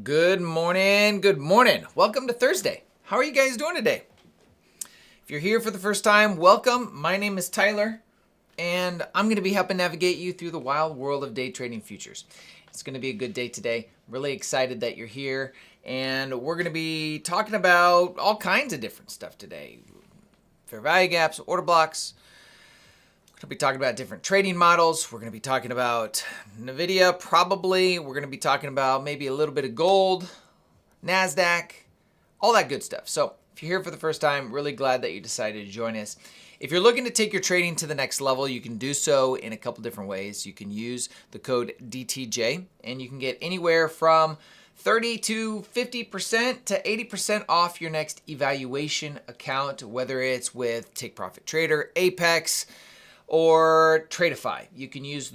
Good morning. Good morning. Welcome to Thursday. How are you guys doing today? If you're here for the first time, welcome. My name is Tyler, and I'm going to be helping navigate you through the wild world of day trading futures. It's going to be a good day today. Really excited that you're here, and we're going to be talking about all kinds of different stuff today. Fair value gaps, order blocks. We're going to be talking about different trading models. We're going to be talking about Nvidia, probably. We're going to be talking about maybe a little bit of gold, Nasdaq, all that good stuff. So if you're here for the first time, really glad that you decided to join us. If you're looking to take your trading to the next level, you can do so in a couple different ways. You can use the code DTJ, and you can get anywhere from 30 to 50% to 80% off your next evaluation account, whether it's with Take Profit Trader, Apex, or Tradify. You can use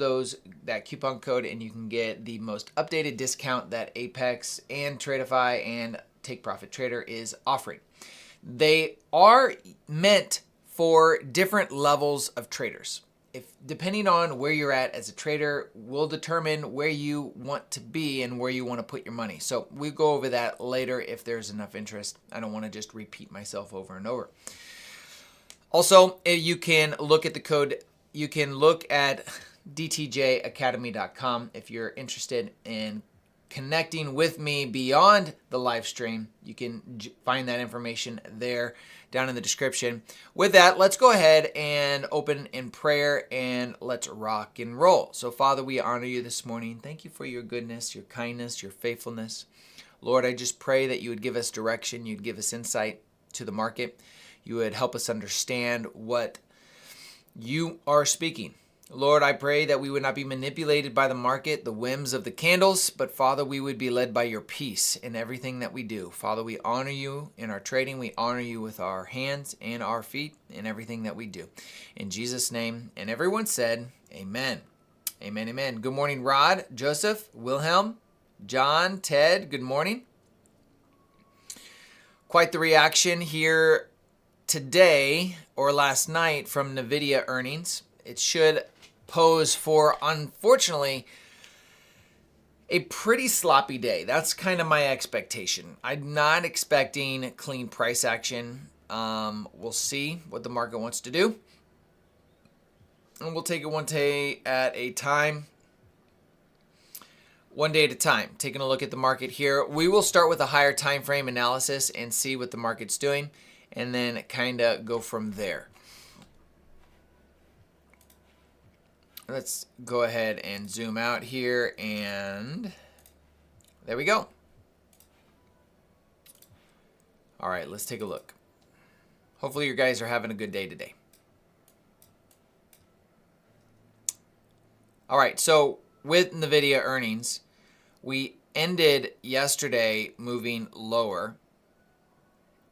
that coupon code, and you can get the most updated discount that Apex and Tradify and Take Profit Trader is offering. They are meant for different levels of traders. Depending on where you're at as a trader will determine where you want to be and where you want to put your money. So we'll go over that later if there's enough interest. I don't want to just repeat myself over and over. Also, you can look at the code. You can look at dtjacademy.com if you're interested in connecting with me beyond the live stream. You can find that information there down in the description. With that, let's go ahead and open in prayer and let's rock and roll. So, Father, we honor you this morning. Thank you for your goodness, your kindness, your faithfulness. Lord, I just pray that you would give us direction, you'd give us insight to the market. You would help us understand what you are speaking. Lord, I pray that we would not be manipulated by the market, the whims of the candles, but Father, we would be led by your peace in everything that we do. Father, we honor you in our trading. We honor you with our hands and our feet in everything that we do. In Jesus' name, and everyone said, amen. Amen, amen. Good morning, Rod, Joseph, Wilhelm, John, Ted, good morning. Quite the reaction here today or last night from Nvidia earnings. It should pose for, unfortunately, a pretty sloppy day. That's kind of my expectation. I'm not expecting clean price action. We'll see what the market wants to do. And we'll take it one day at a time. One day at a time. Taking a look at the market here. We will start with a higher time frame analysis and see what the market's doing, and then kind of go from there. Let's go ahead and zoom out here, and there we go. All right, let's take a look. Hopefully you guys are having a good day today. All right, so with Nvidia earnings, we ended yesterday moving lower.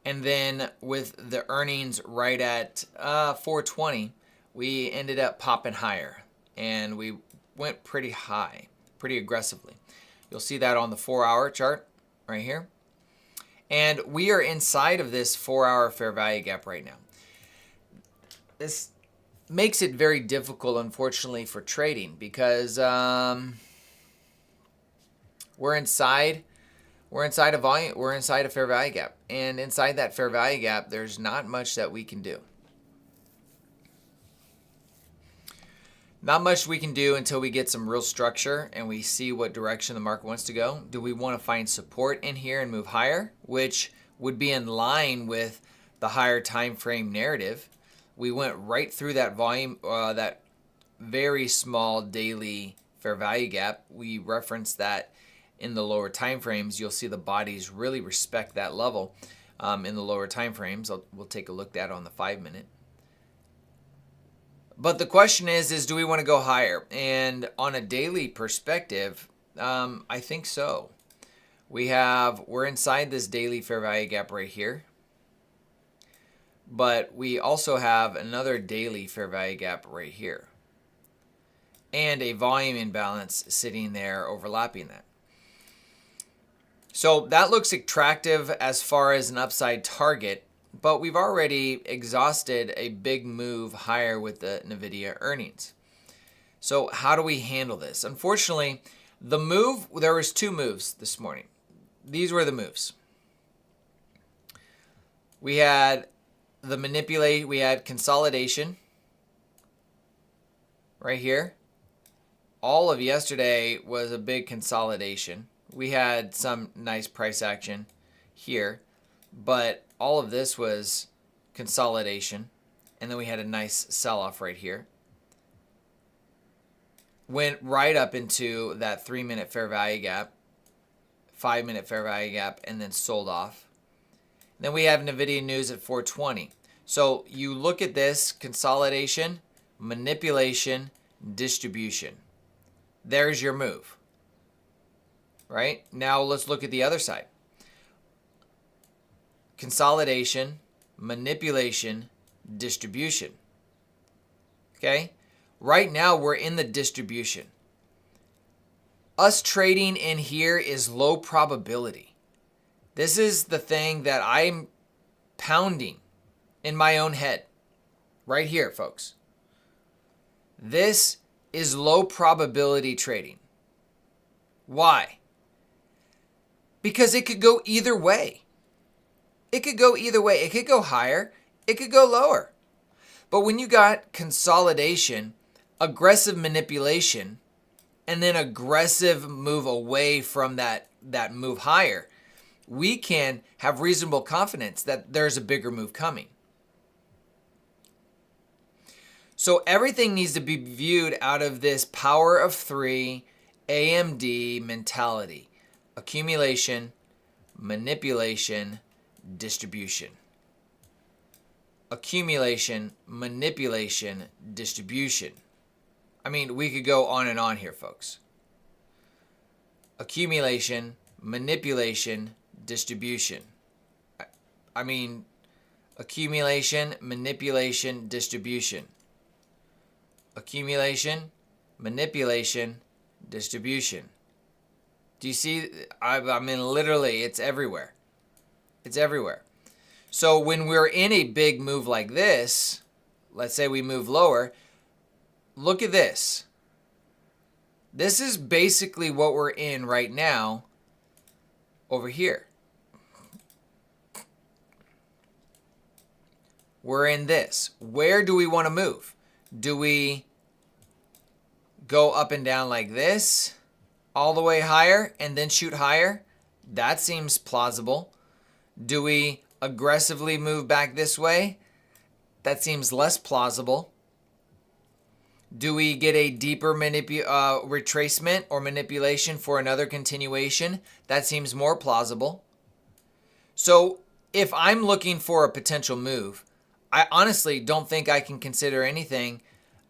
And then with the earnings right at 420, we ended up popping higher. And we went pretty high, pretty aggressively. You'll see that on the 4-hour chart right here. And we are inside of this 4-hour fair value gap right now. This makes it very difficult, unfortunately, for trading because we're inside a volume. We're inside a fair value gap, and inside that fair value gap, there's not much that we can do. Not much we can do until we get some real structure and we see what direction the market wants to go. Do we want to find support in here and move higher, which would be in line with the higher time frame narrative? We went right through that volume, that very small daily fair value gap. We referenced that in the lower time frames. You'll see the bodies really respect that level in the lower time frames. We'll take a look at that on the 5-minute. But the question is do we want to go higher? And on a daily perspective, I think so. We're inside this daily fair value gap right here. But we also have another daily fair value gap right here. And a volume imbalance sitting there overlapping that. So that looks attractive as far as an upside target, but we've already exhausted a big move higher with the Nvidia earnings. So how do we handle this? Unfortunately, there was two moves this morning. these were the moves. We had we had consolidation right here. All of yesterday was a big consolidation. We had some nice price action here, but all of this was consolidation. And then we had a nice sell-off right here. Went right up into that 3-minute fair value gap, 5-minute fair value gap, and then sold off. Then we have Nvidia news at 420. So you look at this: consolidation, manipulation, distribution. There's your move. Right? Now let's look at the other side. Consolidation, manipulation, distribution. Okay? Right now we're in the distribution. Us trading in here is low probability. This is the thing that I'm pounding in my own head. Right here, folks. This is low probability trading. Why? Because it could go either way. It could go either way. It could go higher. It could go lower. But when you got consolidation, aggressive manipulation, and then aggressive move away from that move higher, we can have reasonable confidence that there's a bigger move coming. So everything needs to be viewed out of this power of 3 AMD mentality: accumulation, manipulation, distribution. Accumulation, manipulation, distribution. I mean, we could go on and on here, folks. Accumulation, manipulation, distribution. I mean, accumulation, manipulation, distribution. Accumulation, manipulation, distribution. Do you see? I mean, literally, it's everywhere. It's everywhere. So when we're in a big move like this, let's say we move lower, look at this. This is basically what we're in right now over here. We're in this. Where do we want to move? Do we go up and down like this, all the way higher, and then shoot higher? That seems plausible. Do we aggressively move back this way? That seems less plausible. Do we get a deeper retracement or manipulation for another continuation? That seems more plausible. So if I'm looking for a potential move, I honestly don't think I can consider anything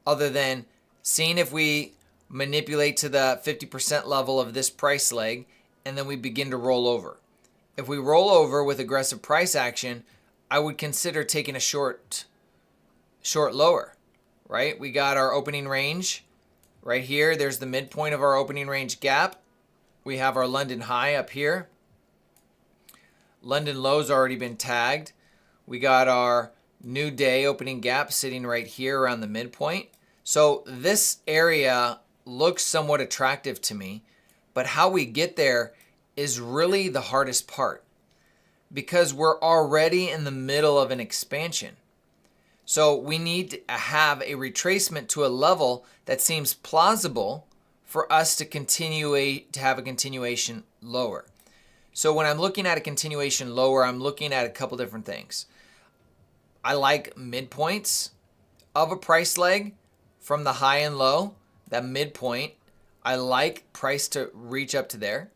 other than seeing if we manipulate to the 50% level of this price leg, and then we begin to roll over. If we roll over with aggressive price action, I would consider taking a short lower, right? We got our opening range right here. There's the midpoint of our opening range gap. We have our London high up here. London low's already been tagged. We got our new day opening gap sitting right here around the midpoint. So this area looks somewhat attractive to me, but how we get there is really the hardest part because we're already in the middle of an expansion. So we need to have a retracement to a level that seems plausible for us to have a continuation lower. So when I'm looking at a continuation lower, I'm looking at a couple different things. I like midpoints of a price leg from the high and low, that midpoint. I like price to reach up to there.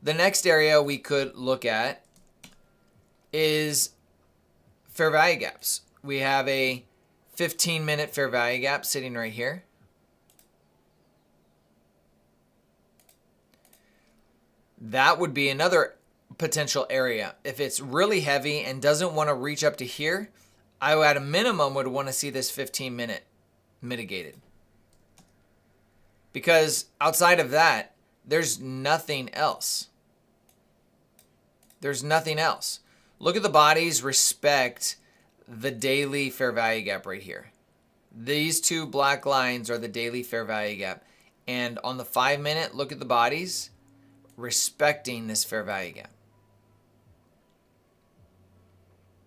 The next area we could look at is fair value gaps. We have a 15-minute fair value gap sitting right here. That would be another potential area. If it's really heavy and doesn't want to reach up to here, I at a minimum would want to see this 15-minute mitigated. Because outside of that, there's nothing else. There's nothing else. Look at the bodies, respect the daily fair value gap right here. These two black lines are the daily fair value gap. And on the 5-minute, look at the bodies, respecting this fair value gap.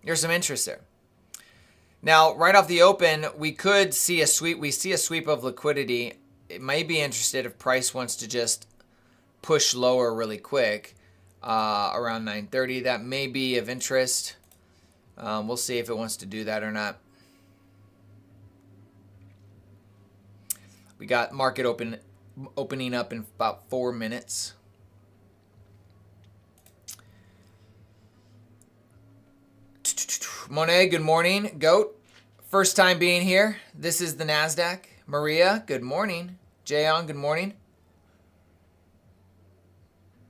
There's some interest there. Now, right off the open, we could see a sweep. We see a sweep of liquidity. It might be interested if price wants to just push lower really quick around 9:30. That may be of interest. We'll see if it wants to do that or not. We got market opening up in about 4 minutes. Monet, good morning. Goat, first time being here. This is the Nasdaq. Maria, good morning. Jayon, good morning.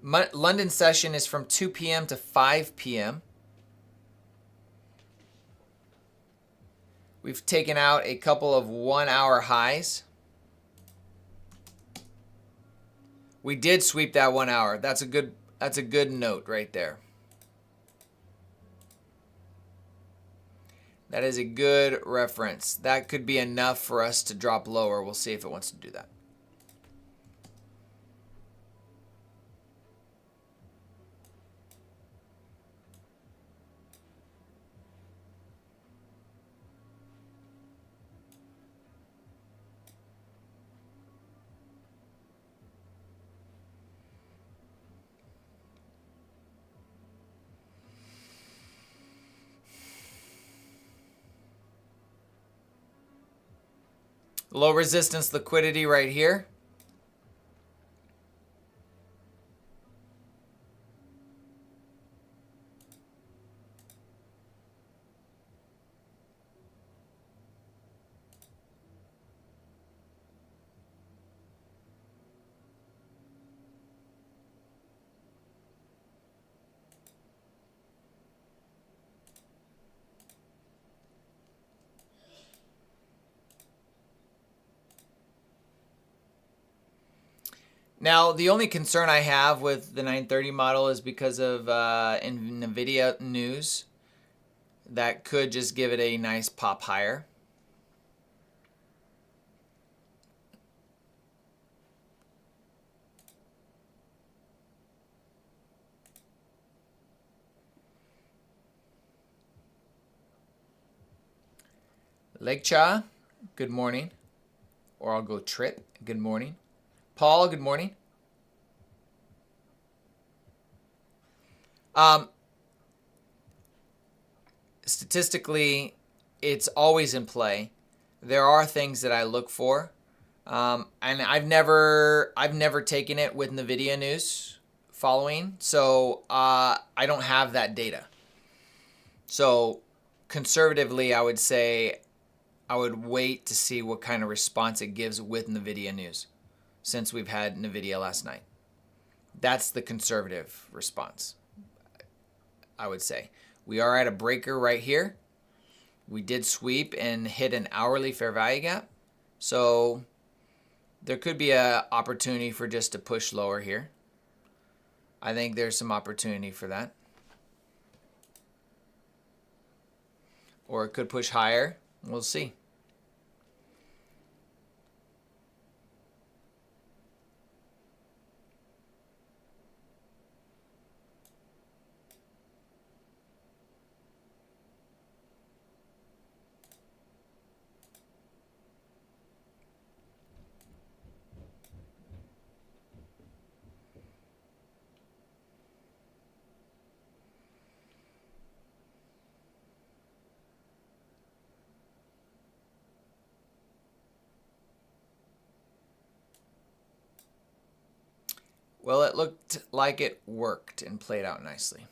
London session is from 2 p.m. to 5 p.m. We've taken out a couple of 1-hour highs. We did sweep that 1 hour. That's a good note right there. That is a good reference. That could be enough for us to drop lower. We'll see if it wants to do that. Low resistance liquidity right here. Now, the only concern I have with the 930 model is because of Nvidia news. That could just give it a nice pop higher. Lake Cha, good morning. Or I'll go Trip, good morning. Paul, good morning. Statistically, it's always in play. There are things that I look for, and I've never taken it with Nvidia news following, so I don't have that data. So conservatively, I would say I would wait to see what kind of response it gives with Nvidia news, since we've had Nvidia last night. That's the conservative response, I would say. We are at a breaker right here. We did sweep and hit an hourly fair value gap. So there could be an opportunity for just to push lower here. I think there's some opportunity for that. Or it could push higher. We'll see. Well, it looked like it worked and played out nicely.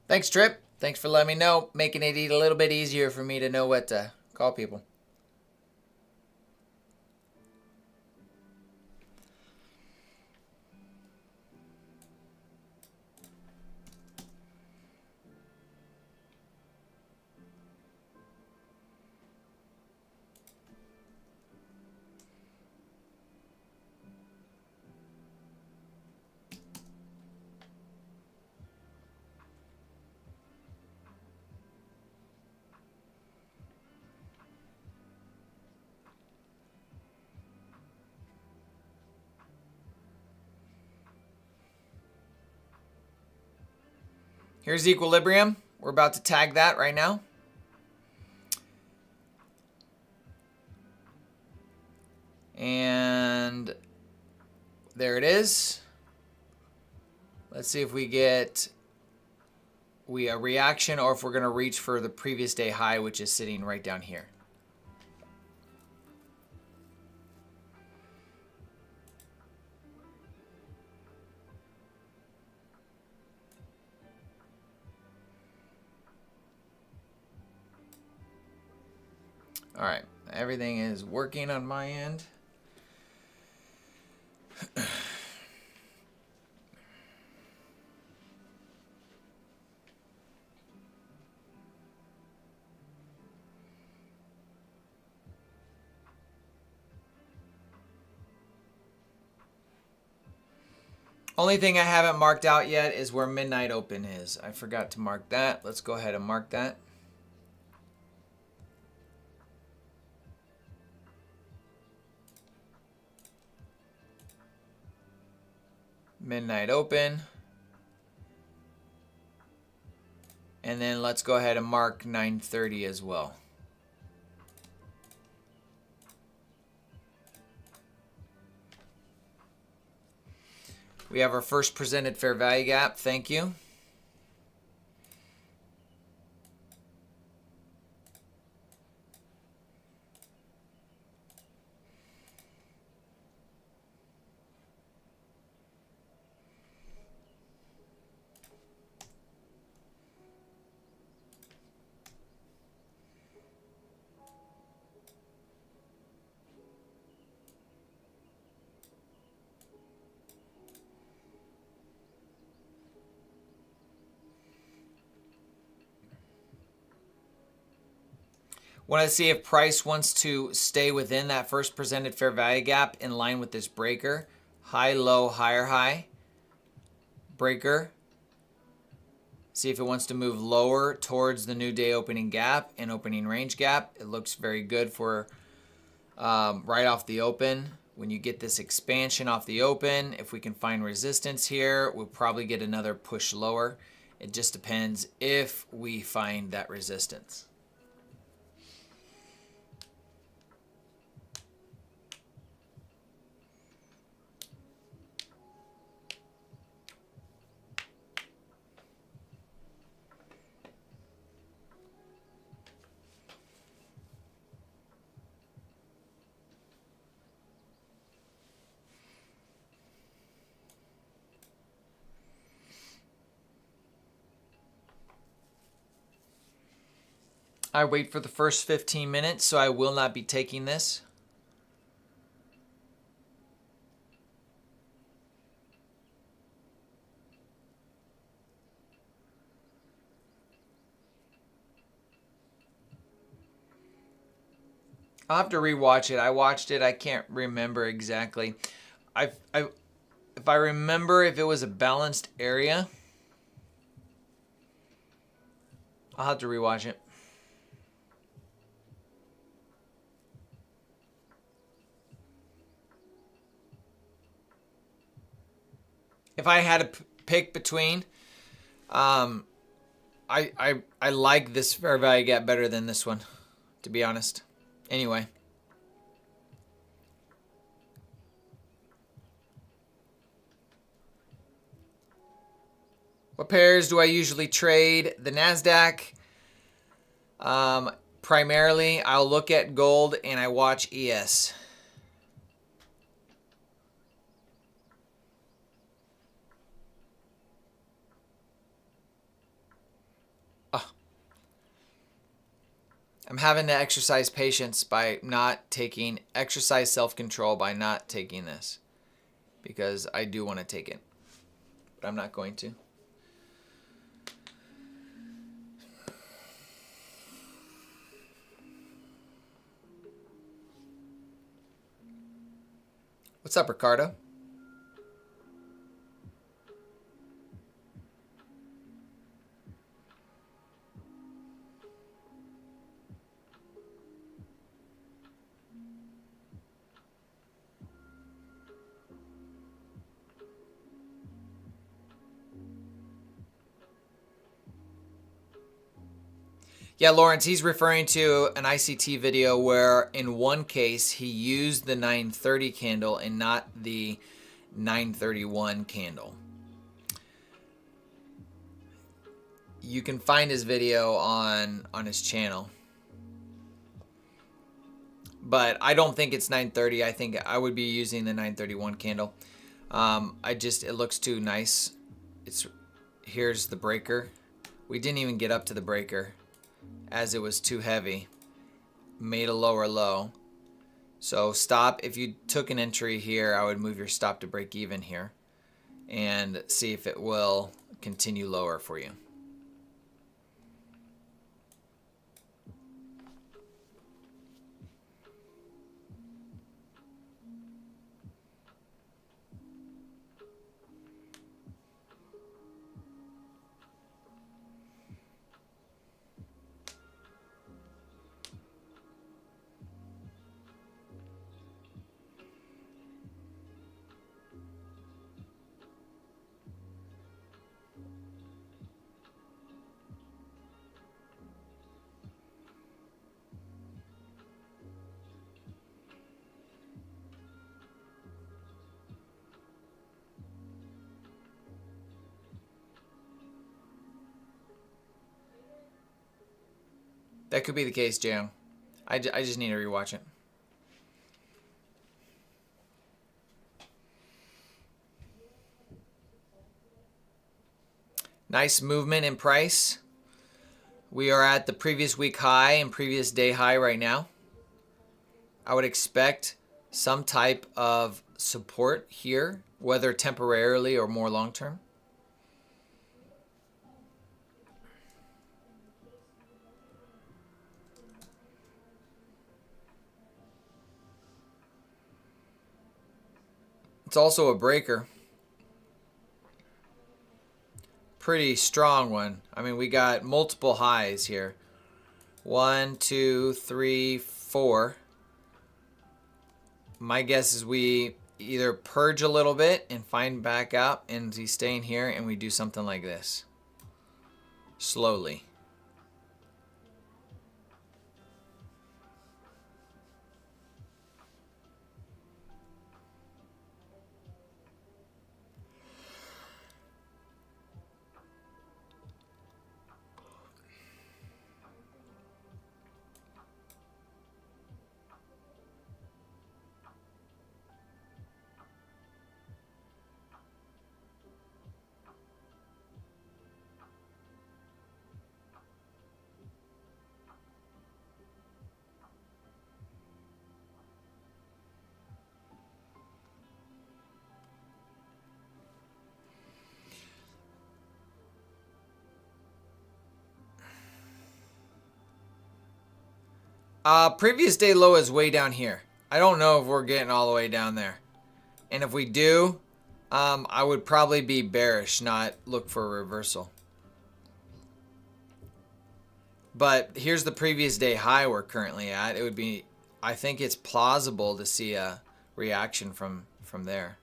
Thanks, Trip. Thanks for letting me know, making it a little bit easier for me to know what to call people. Here's equilibrium. We're about to tag that right now. And there it is. Let's see if we get a reaction or if we're going to reach for the previous day high, which is sitting right down here. All right, everything is working on my end. Only thing I haven't marked out yet is where midnight open is. I forgot to mark that. Let's go ahead and mark that. Midnight open. And then let's go ahead and mark 9:30 as well. We have our first presented fair value gap. Thank you. Want to see if price wants to stay within that first presented fair value gap in line with this breaker. High, low, higher, high. Breaker. See if it wants to move lower towards the new day opening gap and opening range gap. It looks very good for right off the open. When you get this expansion off the open, if we can find resistance here, we'll probably get another push lower. It just depends if we find that resistance. I wait for the first 15 minutes, so I will not be taking this. I'll have to rewatch it. I watched it. I can't remember exactly. If I remember if it was a balanced area, I'll have to rewatch it. If I had to pick between, I like this fair value gap better than this one, to be honest. Anyway. What pairs do I usually trade? The Nasdaq. Primarily, I'll look at gold and I watch ES. I'm having to exercise patience by not taking, exercise self-control by not taking this, because I do want to take it, but I'm not going to. What's up, Ricardo? Yeah, Lawrence, he's referring to an ICT video where in one case he used the 930 candle and not the 931 candle. You can find his video on his channel. But I don't think it's 930. I think I would be using the 931 candle. It looks too nice. Here's the breaker. We didn't even get up to the breaker as it was too heavy. Made a lower low. So stop. If you took an entry here, I would move your stop to break even here and see if it will continue lower for you. That could be the case, Jam. I just need to rewatch it. Nice movement in price. We are at the previous week high and previous day high right now. I would expect some type of support here, whether temporarily or more long term. It's also a breaker. Pretty strong one. I mean, we got multiple highs here. 1, 2, 3, 4. My guess is we either purge a little bit and find back out and he's staying here and we do something like this. Slowly. Previous day low is way down here. I don't know if we're getting all the way down there. And if we do, I would probably be bearish, not look for a reversal. But here's the previous day high we're currently at. It would be, I think it's plausible to see a reaction from there.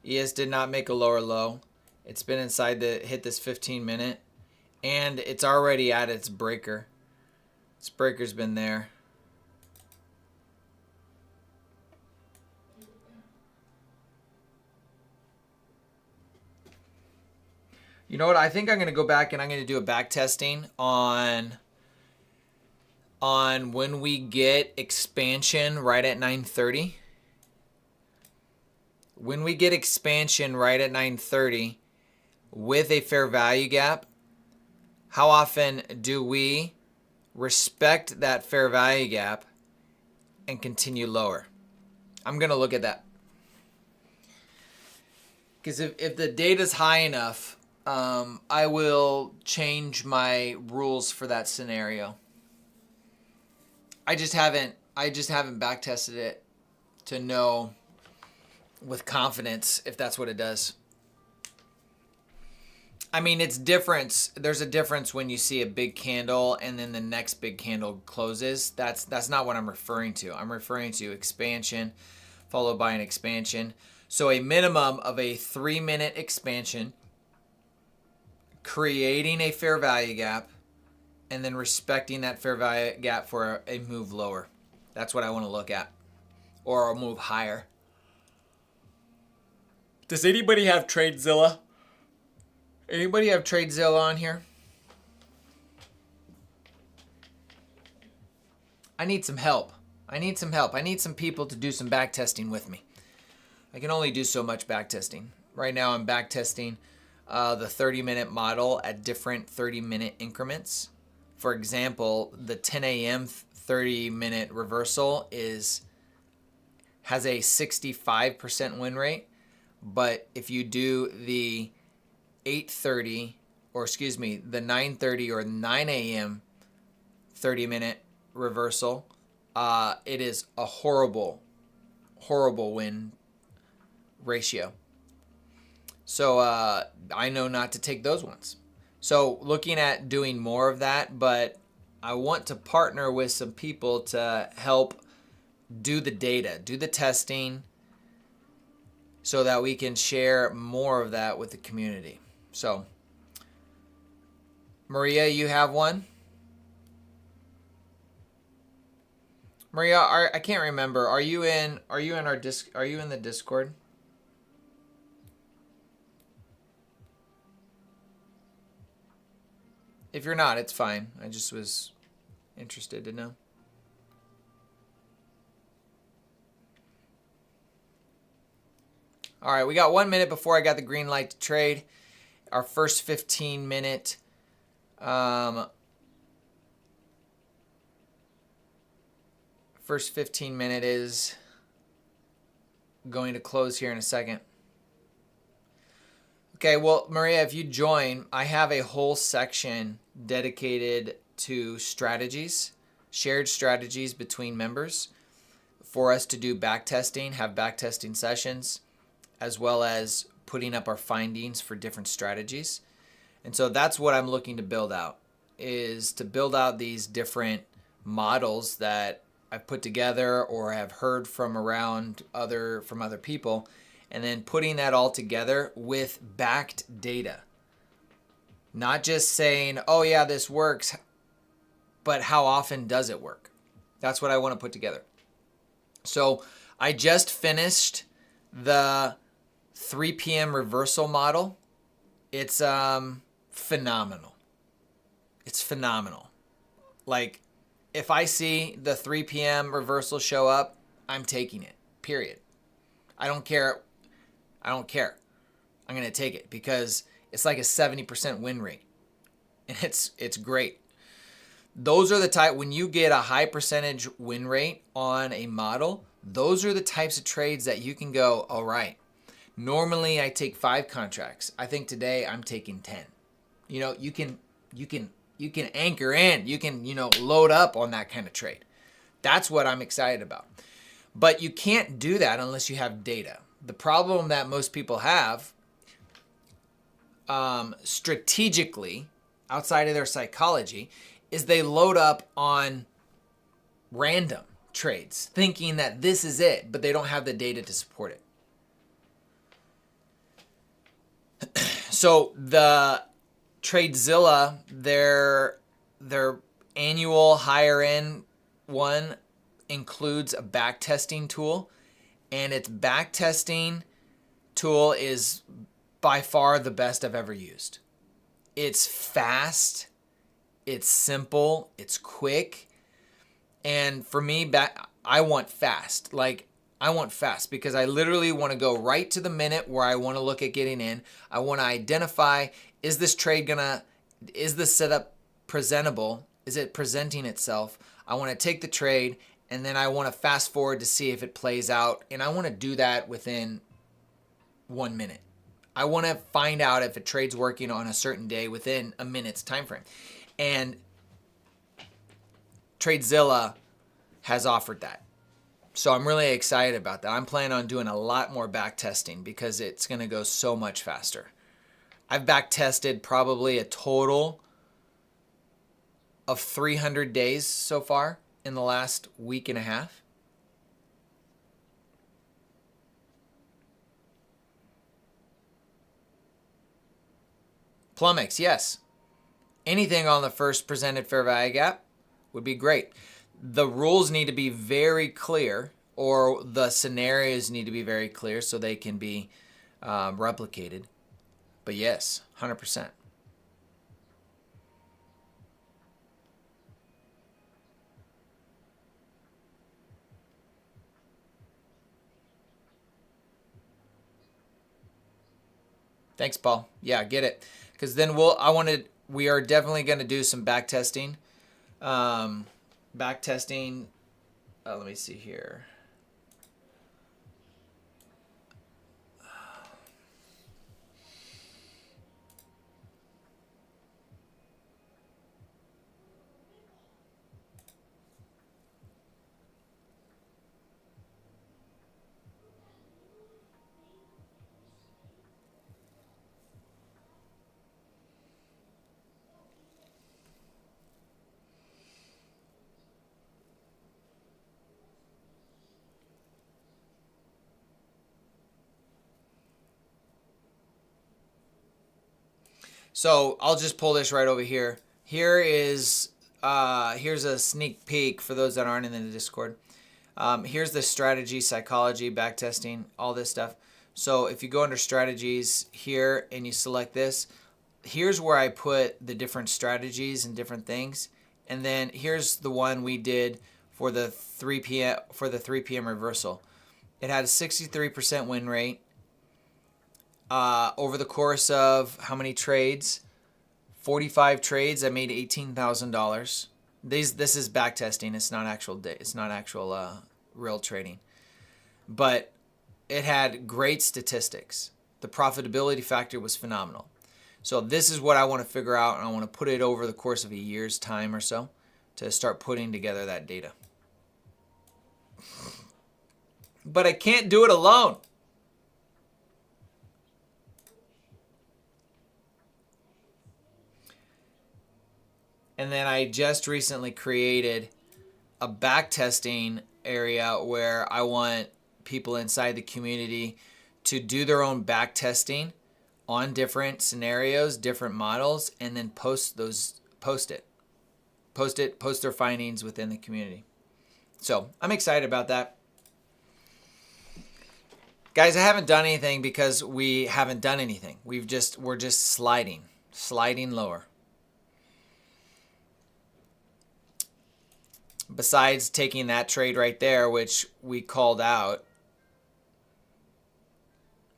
ES did not make a lower low. It's been inside to hit this 15-minute, and it's already at its breaker. Its breaker's been there. You know what? I think I'm going to go back and I'm going to do a back testing on when we get expansion right at 9:30. When we get expansion right at 9:30 with a fair value gap, how often do we respect that fair value gap and continue lower? I'm going to look at that. Because if the data's high enough, I will change my rules for that scenario. I just haven't back tested it to know with confidence if that's what it does. I mean, it's different. There's a difference when you see a big candle and then the next big candle closes. That's not what I'm referring to. I'm referring to expansion followed by an expansion. So a minimum of a 3-minute expansion, creating a fair value gap, and then respecting that fair value gap for a move lower. That's what I want to look at. Or a move higher. Does anybody have TradeZilla? Anybody have TradeZilla on here? I need some help. I need some people to do some back testing with me. I can only do so much back testing. Right now I'm back testing the 30-minute model at different 30-minute increments. For example, the 10 a.m. 30-minute reversal has a 65% win rate. But if you do the 8:30, or excuse me, the 9:30 or 9 a.m. 30-minute reversal, it is a horrible win ratio. So I know not to take those ones. So looking at doing more of that, but I want to partner with some people to help do the data, do the testing, so that we can share more of that with the community. So, Maria, you have one? Maria, I can't remember. Are you in the Discord? If you're not, it's fine. I just was interested to know. All right, we got 1 minute before I got the green light to trade. Our first 15-minute is going to close here in a second. Okay, well, Maria, if you join, I have a whole section dedicated to strategies, shared strategies between members for us to do back testing, have back testing sessions, as well as putting up our findings for different strategies. And so that's what I'm looking to build out, is to build out these different models that I've put together or have heard from other people, and then putting that all together with backed data. Not just saying, oh yeah, this works, but how often does it work? That's what I want to put together. So I just finished the 3 p.m. reversal model. It's phenomenal. It's phenomenal. Like, if I see the 3 p.m. reversal show up, I'm taking it, period. I don't care. I'm going to take it because it's like a 70% win rate. And it's great. Those are the type, when you get a high percentage win rate on a model, those are the types of trades that you can go, all right, normally I take 5 contracts. I think today I'm taking 10. You know, you can anchor in, you can, load up on that kind of trade. That's what I'm excited about. But you can't do that unless you have data. The problem that most people have strategically, outside of their psychology, is they load up on random trades, thinking that this is it, but they don't have the data to support it. So the TradeZilla, their annual higher end one includes a backtesting tool, and its backtesting tool is by far the best I've ever used. It's fast, it's simple, it's quick. And for me, I want fast. Like, I want fast because I literally want to go right to the minute where I want to look at getting in. I want to identify, is this setup presentable? Is it presenting itself? I want to take the trade, and then I want to fast forward to see if it plays out. And I want to do that within 1 minute. I want to find out if a trade's working on a certain day within a minute's time frame. And TradeZilla has offered that. So I'm really excited about that. I'm planning on doing a lot more back testing because it's going to go so much faster. I've back tested probably a total of 300 days so far in the last week and a half. Plumex, yes. Anything on the first presented fair value gap would be great. The rules need to be very clear, or the scenarios need to be very clear so they can be replicated. But yes, 100%. Thanks, Paul. Yeah, get it. Because then we are definitely going to do some back testing. Back testing. Let me see here. So I'll just pull this right over here. Here's a sneak peek for those that aren't in the Discord. Here's the strategy, psychology, backtesting, all this stuff. So if you go under strategies here and you select this, here's where I put the different strategies and different things. And then here's the one we did for the 3 p.m. reversal. It had a 63% win rate. Over the course of how many trades? 45 trades. I made $18,000. This is back testing. It's not actual real trading, but it had great statistics. The profitability factor was phenomenal. So this is what I want to figure out, and I want to put it over the course of a year's time or so to start putting together that data. But I can't do it alone. And then I just recently created a backtesting area where I want people inside the community to do their own backtesting on different scenarios, different models, and then post their findings within the community. So I'm excited about that. Guys, I haven't done anything because we haven't done anything. We're just sliding lower. Besides taking that trade right there, which we called out,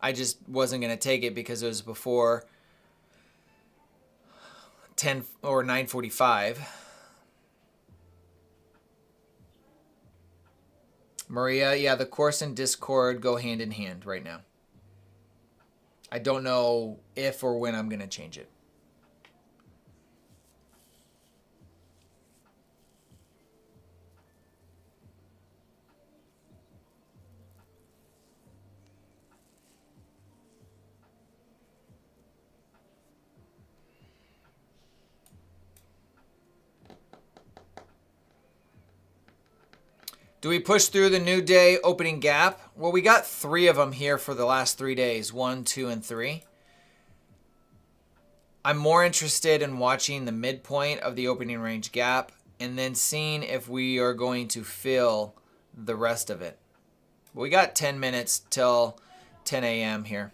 I just wasn't going to take it because it was before 10 or 9:45. Maria, yeah, the course and Discord go hand in hand right now. I don't know if or when I'm going to change it. Do we push through the new day opening gap? Well, we got 3 of them here for the last 3 days. 1, 2, and 3. I'm more interested in watching the midpoint of the opening range gap and then seeing if we are going to fill the rest of it. We got 10 minutes till 10 a.m. here.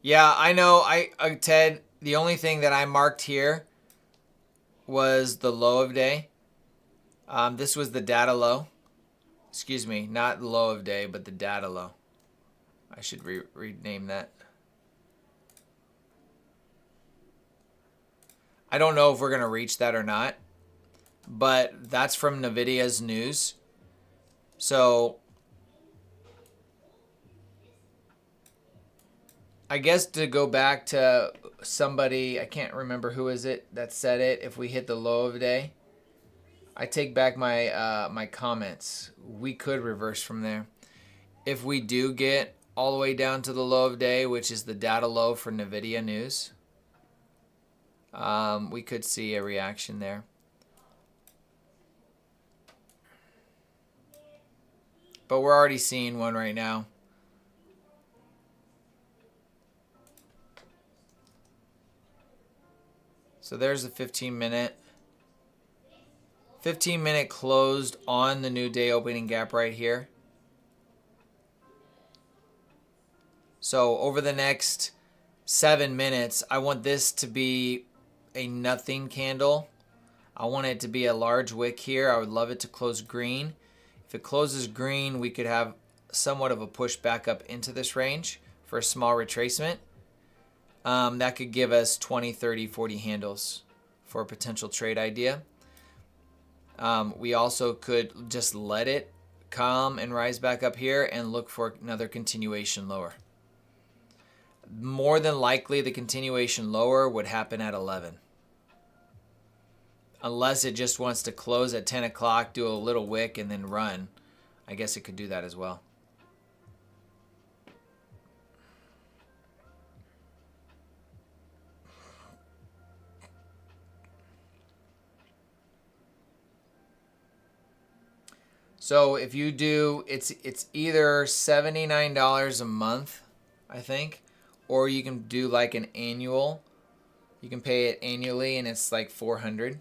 Yeah, I know. Ted, the only thing that I marked here was the low of day. This was the data low. Excuse me, not the low of day, but the data low. I should rename that. I don't know if we're going to reach that or not, but that's from Nvidia's news. So I guess to go back to somebody, I can't remember who is it that said it, if we hit the low of the day, I take back my my comments. We could reverse from there. If we do get all the way down to the low of the day, which is the data low for Nvidia news, we could see a reaction there. But we're already seeing one right now. So there's the 15-minute. 15-minute closed on the new day opening gap right here. So over the next 7 minutes, I want this to be a nothing candle. I want it to be a large wick here. I would love it to close green. If it closes green, we could have somewhat of a push back up into this range for a small retracement. That could give us 20, 30, 40 handles for a potential trade idea. We also could just let it come and rise back up here and look for another continuation lower. More than likely, the continuation lower would happen at 11. Unless it just wants to close at 10 o'clock, do a little wick, and then run. I guess it could do that as well. So if you do, it's either $79 a month, I think, or you can do like an annual. You can pay it annually, and it's like $400.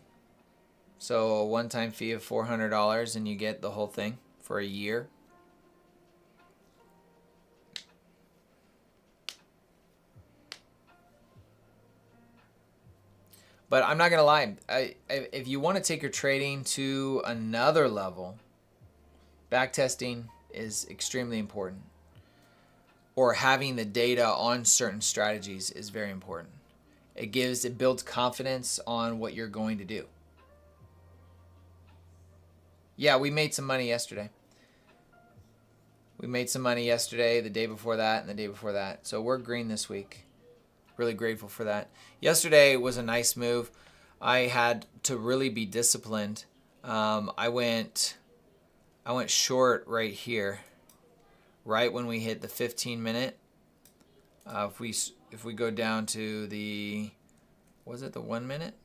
So a one-time fee of $400, and you get the whole thing for a year. But I'm not gonna lie, if you want to take your trading to another level, backtesting is extremely important. Or having the data on certain strategies is very important. It builds confidence on what you're going to do. Yeah, we made some money yesterday. We made some money yesterday, the day before that, and the day before that. So we're green this week. Really grateful for that. Yesterday was a nice move. I had to really be disciplined. I went short right here, right when we hit the 15-minute. If we go down to the, was it the 1 minute?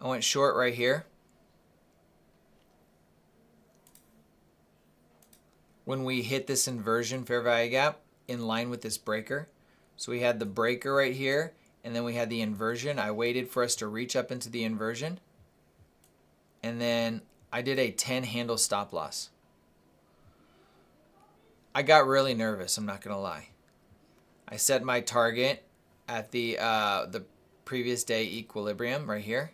I went short right here. When we hit this inversion fair value gap in line with this breaker. So we had the breaker right here, and then we had the inversion. I waited for us to reach up into the inversion. And then I did a 10 handle stop loss. I got really nervous, I'm not going to lie. I set my target at the previous day equilibrium right here.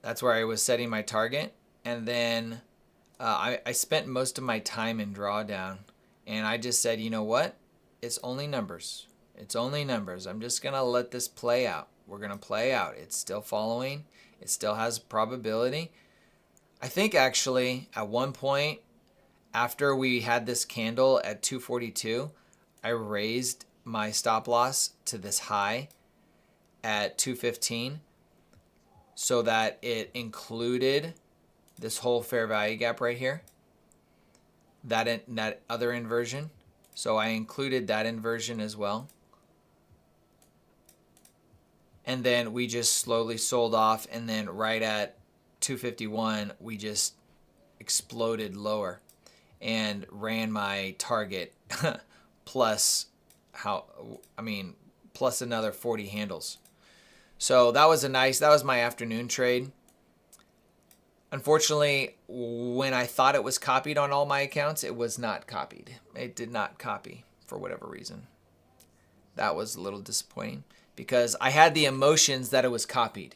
That's where I was setting my target. And then I spent most of my time in drawdown. And I just said, you know what? It's only numbers. It's only numbers. I'm just going to let this play out. We're going to play out. It's still following. It still has probability. I think actually at one point after we had this candle at 242, I raised my stop loss to this high at 215 so that it included this whole fair value gap right here, that other inversion. So I included that inversion as well. And then we just slowly sold off, and then right at 251, we just exploded lower and ran my target plus plus another 40 handles. So that was that was my afternoon trade. Unfortunately, when I thought it was copied on all my accounts, it was not copied. It did not copy for whatever reason. That was a little disappointing because I had the emotions that it was copied.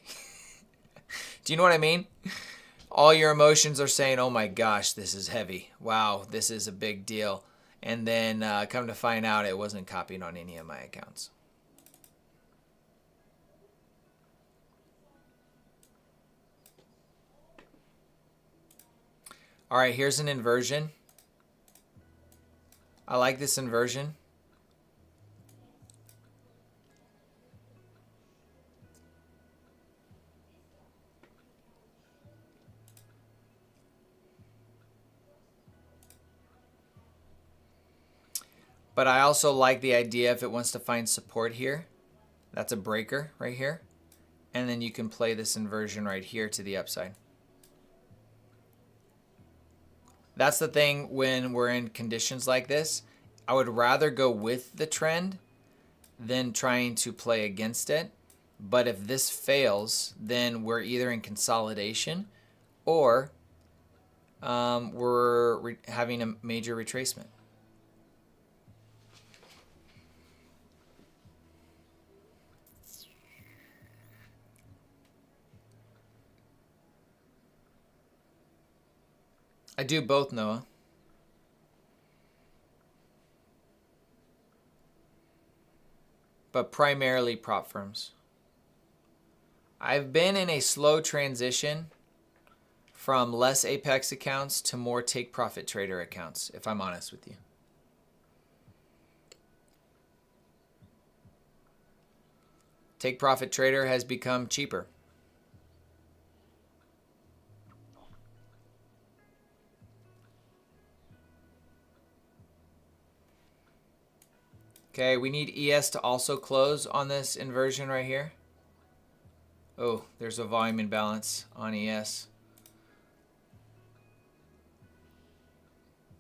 Do you know what I mean? All your emotions are saying, oh my gosh, this is heavy. Wow, this is a big deal. And then come to find out it wasn't copied on any of my accounts. All right, here's an inversion. I like this inversion. But I also like the idea if it wants to find support here. That's a breaker right here. And then you can play this inversion right here to the upside. That's the thing when we're in conditions like this. I would rather go with the trend than trying to play against it. But if this fails, then we're either in consolidation or we're having a major retracement. I do both, Noah. But primarily prop firms. I've been in a slow transition from less Apex accounts to more take profit trader accounts, if I'm honest with you. Take profit trader has become cheaper. Okay, we need ES to also close on this inversion right here. Oh, there's a volume imbalance on ES.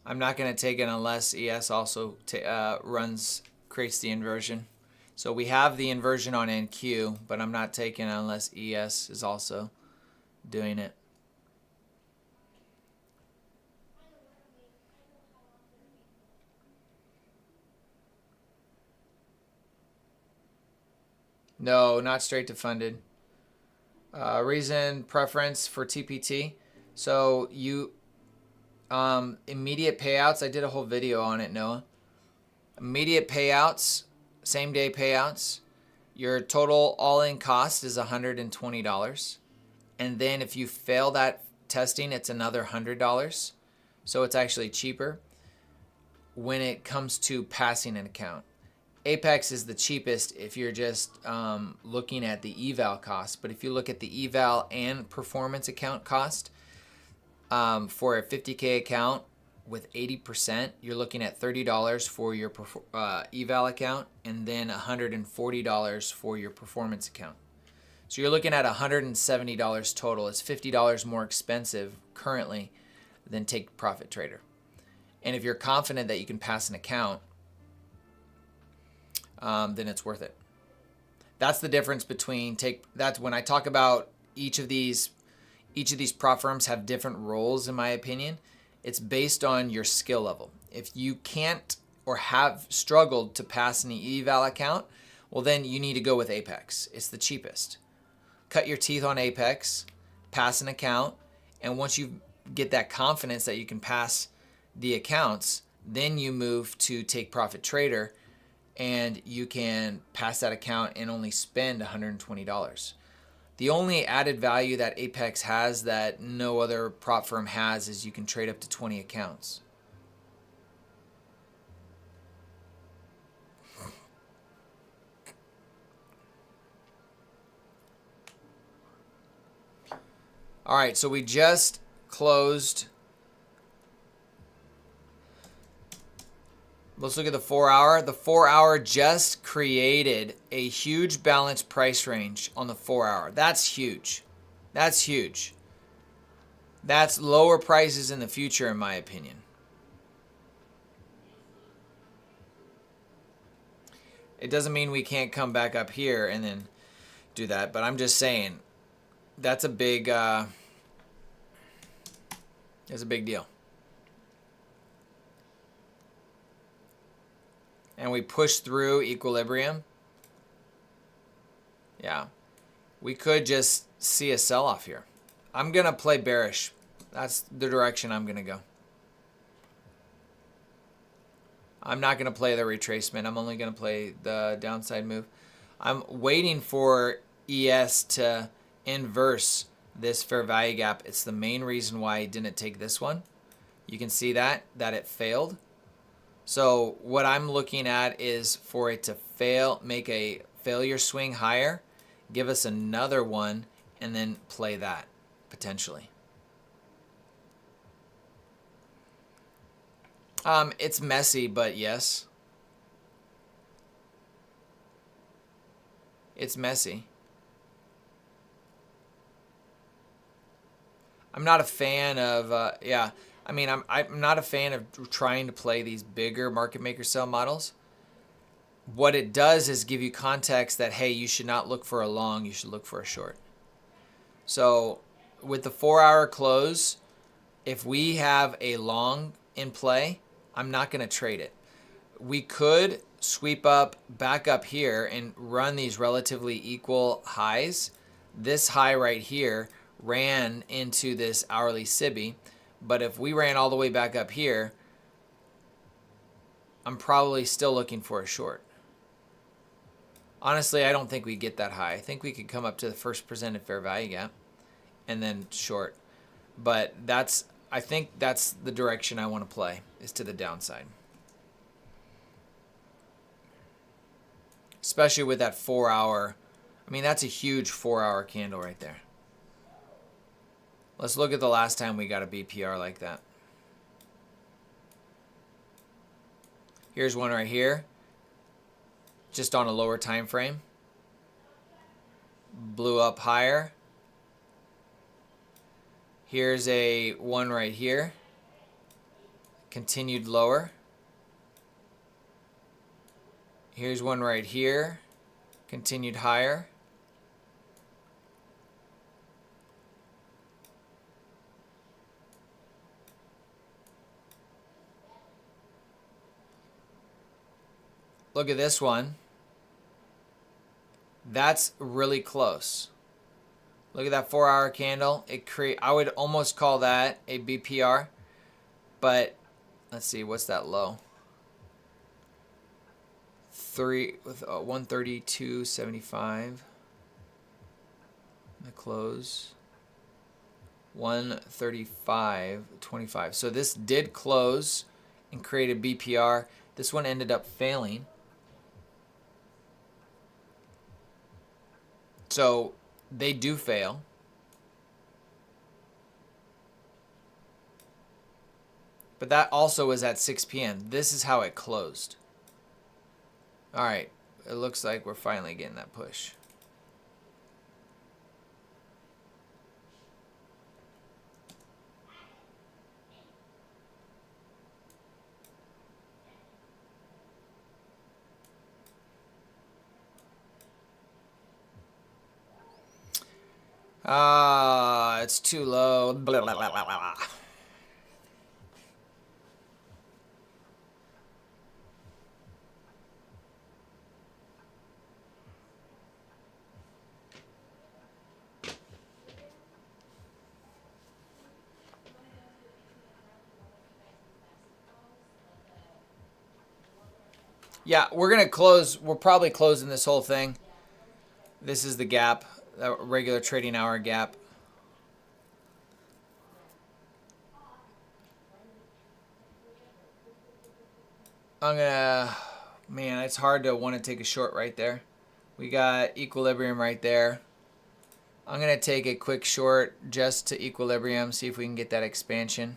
I'm not going to take it unless ES also creates the inversion. So we have the inversion on NQ, but I'm not taking it unless ES is also doing it. No, not straight to funded. Reason preference for TPT. So you immediate payouts. I did a whole video on it, Noah. Immediate payouts, same day payouts. Your total all-in cost is $120, and then if you fail that testing, it's another $100. So it's actually cheaper when it comes to passing an account. Apex is the cheapest if you're just looking at the eval cost. But if you look at the eval and performance account cost for a 50K account with 80%, you're looking at $30 for your eval account and then $140 for your performance account. So you're looking at $170 total. It's $50 more expensive currently than Take Profit Trader. And if you're confident that you can pass an account, then it's worth it. That's the difference between that's when I talk about each of these prop firms have different roles, in my opinion. It's based on your skill level. If you can't or have struggled to pass an eval account, well, then you need to go with Apex. It's the cheapest. Cut your teeth on Apex, pass an account, and once you get that confidence that you can pass the accounts, then you move to Take Profit Trader, and you can pass that account and only spend $120. The only added value that Apex has that no other prop firm has is you can trade up to 20 accounts. All right, so we just closed. Let's look at the 4-hour. The 4-hour just created a huge balanced price range on the 4-hour. That's huge. That's huge. That's lower prices in the future, in my opinion. It doesn't mean we can't come back up here and then do that, but I'm just saying that's a big It's a big deal. And we push through equilibrium. Yeah. We could just see a sell-off here. I'm going to play bearish. That's the direction I'm going to go. I'm not going to play the retracement. I'm only going to play the downside move. I'm waiting for ES to inverse this fair value gap. It's the main reason why I didn't take this one. You can see that it failed. So what I'm looking at is for it to fail, make a failure swing higher, give us another one, and then play that potentially. It's messy, but yes. It's messy. I'm not a fan of, yeah. I mean, I'm not a fan of trying to play these bigger market maker sell models. What it does is give you context that, hey, you should not look for a long, you should look for a short. So with the 4-hour close, if we have a long in play, I'm not going to trade it. We could sweep up back up here and run these relatively equal highs. This high right here ran into this hourly SIBI, but if we ran all the way back up here, I'm probably still looking for a short. Honestly, I don't think we get that high. I think we could come up to the first presented fair value gap and then short. But I think that's the direction I want to play, is to the downside. Especially with that 4-hour. I mean, that's a huge 4-hour candle right there. Let's look at the last time we got a BPR like that. Here's one right here. Just on a lower time frame. Blew up higher. Here's a one right here. Continued lower. Here's one right here. Continued higher. Look at this one. That's really close. Look at that 4-hour candle. I would almost call that a BPR. But let's see, what's that low? 132.75. The close. 135.25. So this did close and create a BPR. This one ended up failing. So they do fail. But that also was at 6 p.m. This is how it closed. All right. It looks like we're finally getting that push. It's too low. Blah, blah, blah, blah, blah. Yeah, we're going to close. We're probably closing this whole thing. This is the gap, the regular trading hour gap. Man, it's hard to want to take a short right there. We got equilibrium right there. I'm going to take a quick short just to equilibrium, see if we can get that expansion.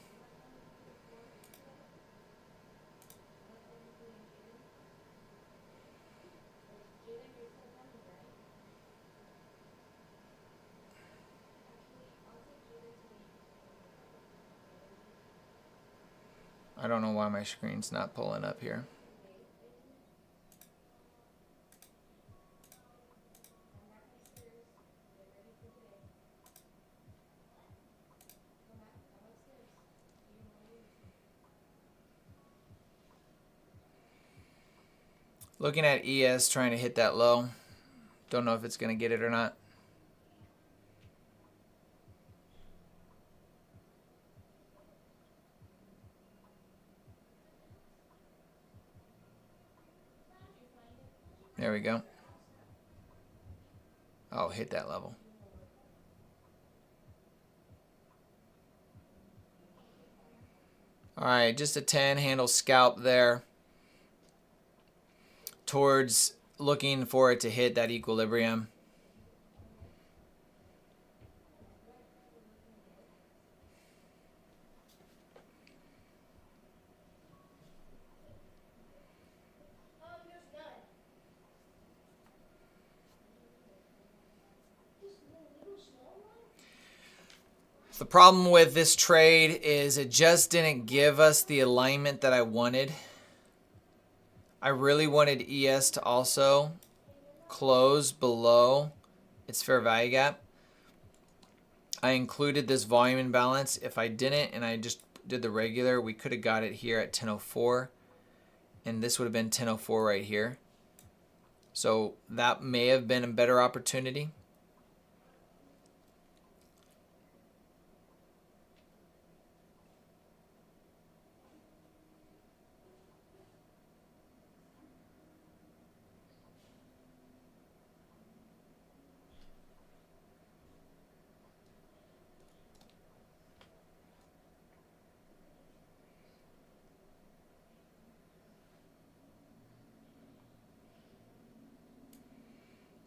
I don't know why my screen's not pulling up here. Looking at ES trying to hit that low. Don't know if it's going to get it or not. There we go. Oh, hit that level. All right, just a 10 handle scalp there towards looking for it to hit that equilibrium. The problem with this trade is it just didn't give us the alignment that I wanted. I really wanted ES to also close below its fair value gap. I included this volume imbalance. If I didn't and I just did the regular, we could have got it here at 10.04, and this would have been 10.04 right here. So that may have been a better opportunity.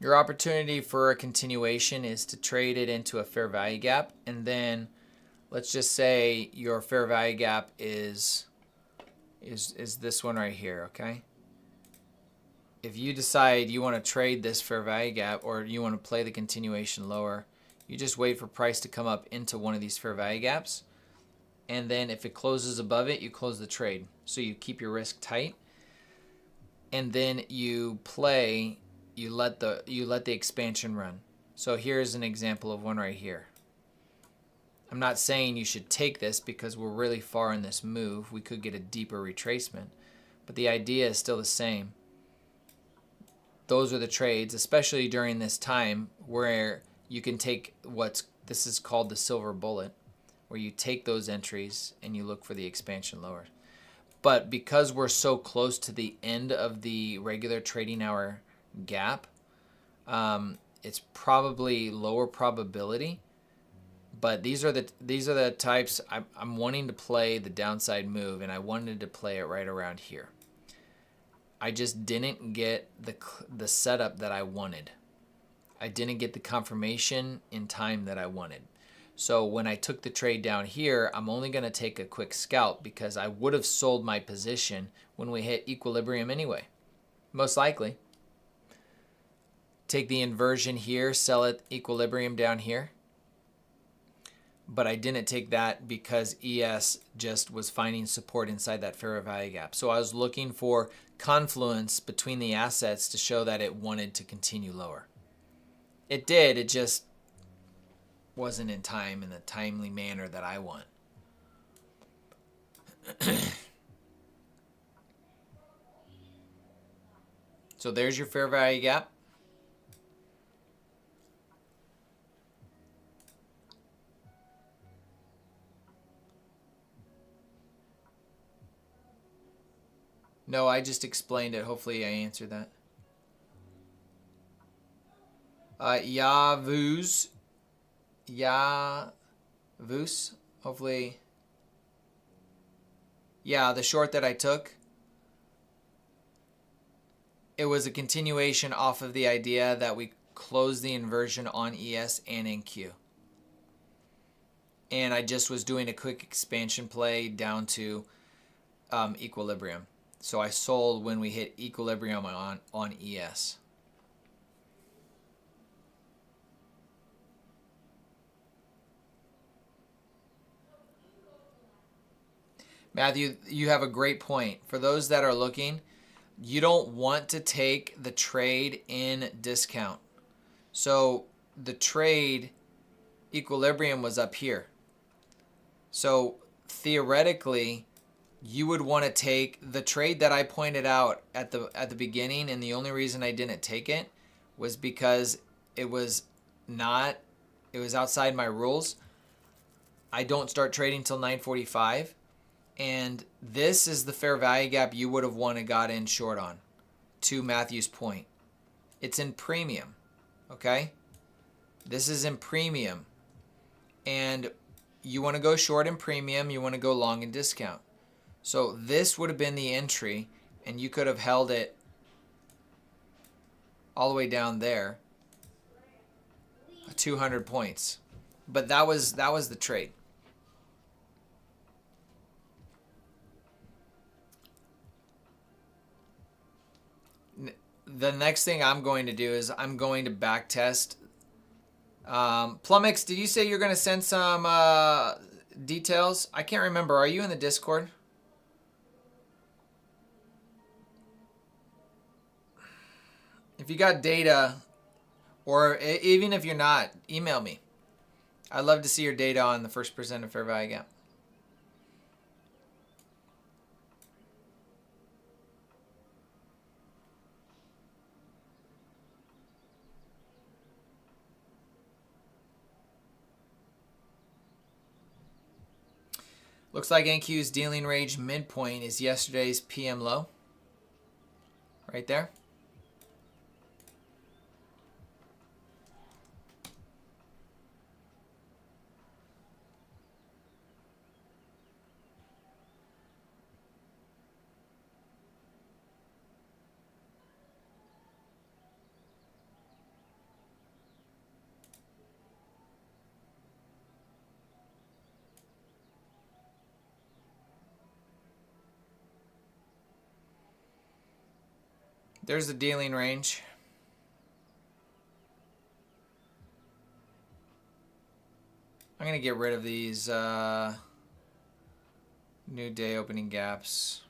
Your opportunity for a continuation is to trade it into a fair value gap, and then let's just say your fair value gap is this one right here, okay? If you decide you want to trade this fair value gap or you want to play the continuation lower, you just wait for price to come up into one of these fair value gaps, and then if it closes above it, you close the trade. So you keep your risk tight, and then you play. You let the expansion run. So here's an example of one right here. I'm not saying you should take this because we're really far in this move. We could get a deeper retracement, but the idea is still the same. Those are the trades, especially during this time where you can take this is called the silver bullet, where you take those entries and you look for the expansion lower. But because we're so close to the end of the regular trading hour gap, it's probably lower probability, but these are the types I'm wanting to play the downside move, and I wanted to play it right around here. I just didn't get the setup that I wanted. I didn't get the confirmation in time that I wanted. So when I took the trade down here, I'm only going to take a quick scalp because I would have sold my position when we hit equilibrium anyway, most likely. Take the inversion here, sell at equilibrium down here. But I didn't take that because ES just was finding support inside that fair value gap. So I was looking for confluence between the assets to show that it wanted to continue lower. It did, it just wasn't in time, in the timely manner that I want. So there's your fair value gap. No, I just explained it. Hopefully I answered that. Yavuz. Hopefully. Yeah, the short that I took, it was a continuation off of the idea that we closed the inversion on ES and NQ. And I just was doing a quick expansion play down to equilibrium. So I sold when we hit equilibrium on ES. Matthew, you have a great point. For those that are looking, you don't want to take the trade in discount. So the trade equilibrium was up here. So theoretically, you would want to take the trade that I pointed out at the beginning, and the only reason I didn't take it was because it was outside my rules. I don't start trading till 9:45, and this is the fair value gap you would have wanted got in short on, to Matthew's point. It's in premium, okay? This is in premium, and you want to go short in premium, you want to go long in discount. So this would have been the entry, and you could have held it all the way down there, 200 points. But that was the trade. The next thing I'm going to do is I'm going to back test. Plumix, did you say you're going to send some details? I can't remember. Are you in the Discord? If you got data, or even if you're not, email me. I'd love to see your data on the first percent of fair value gap. Looks like NQ's dealing range midpoint is yesterday's PM low. Right there. There's the dealing range. I'm going to get rid of these new day opening gaps.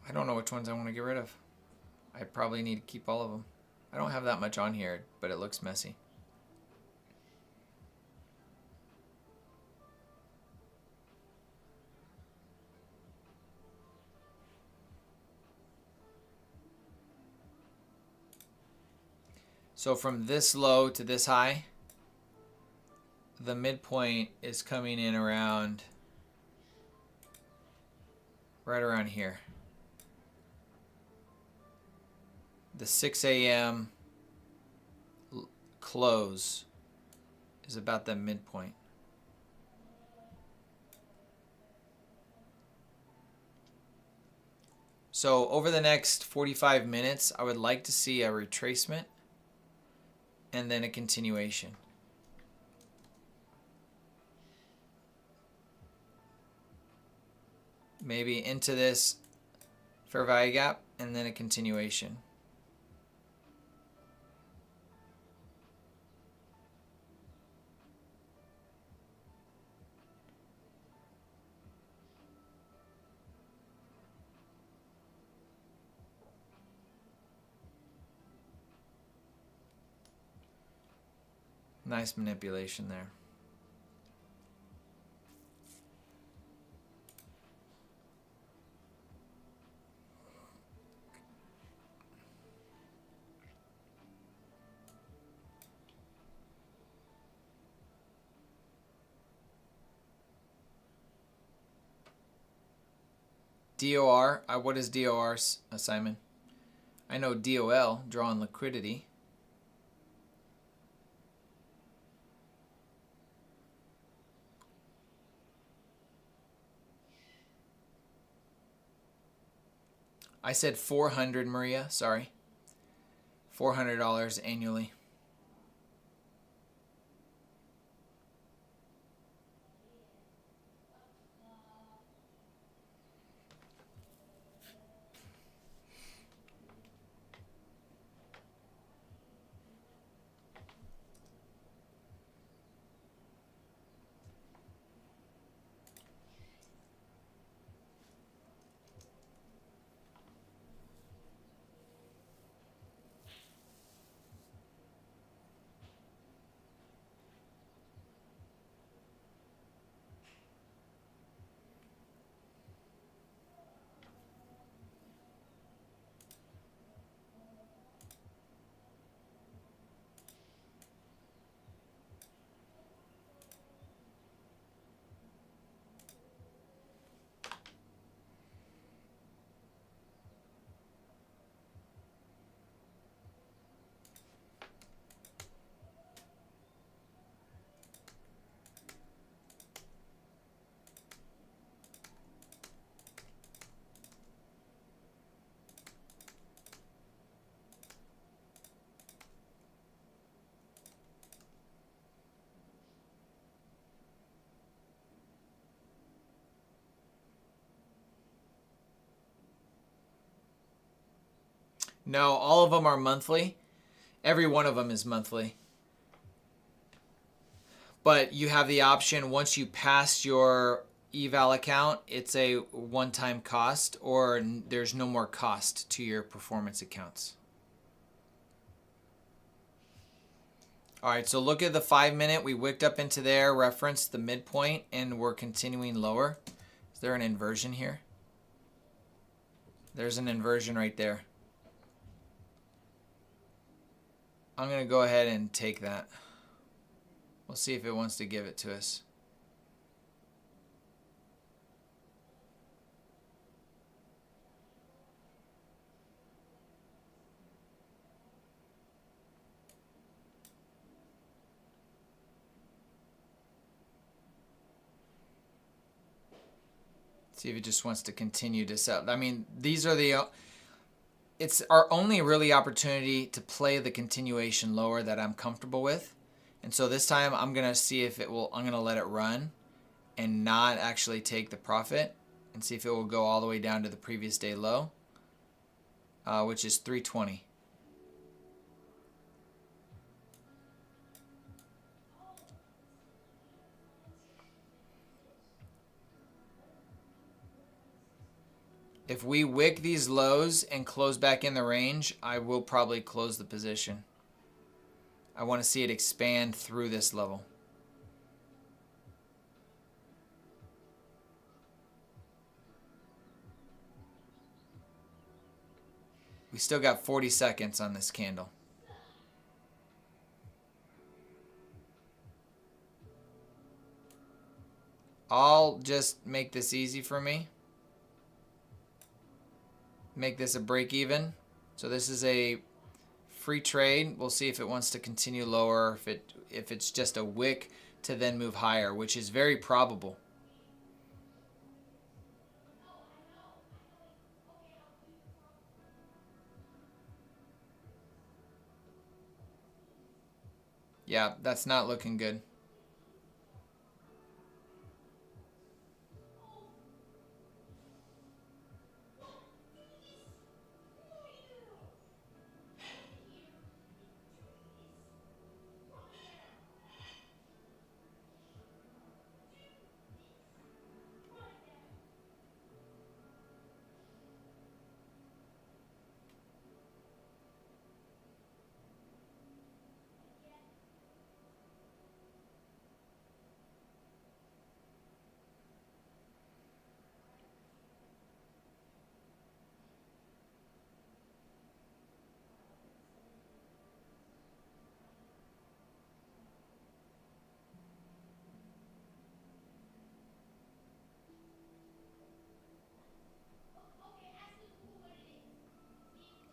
I don't know which ones I want to get rid of. I probably need to keep all of them. I don't have that much on here, but it looks messy. So from this low to this high, the midpoint is coming in around, right around here. The 6 a.m. close is about the midpoint. So over the next 45 minutes, I would like to see a retracement and then a continuation. Maybe into this fair value gap and then a continuation. Nice manipulation there. DOR, what is DOR, Simon? I know DOL, draw on liquidity. I said 400, Maria, sorry. $400 annually. No, all of them are monthly. Every one of them is monthly. But you have the option, once you pass your eval account, it's a one-time cost, or there's no more cost to your performance accounts. All right, so look at the 5-minute. We wicked up into there, referenced the midpoint, and we're continuing lower. Is there an inversion here? There's an inversion right there. I'm going to go ahead and take that. We'll see if it wants to give it to us. See if it just wants to continue to sell. I mean, these are it's our only really opportunity to play the continuation lower that I'm comfortable with. And so this time I'm going to see if it will, I'm going to let it run and not actually take the profit and see if it will go all the way down to the previous day low, which is 320. If we wick these lows and close back in the range, I will probably close the position. I want to see it expand through this level. We still got 40 seconds on this candle. I'll just make this easy for me. Make this a break even. So this is a free trade. We'll see if it wants to continue lower, if it's just a wick to then move higher, which is very probable. Yeah, that's not looking good.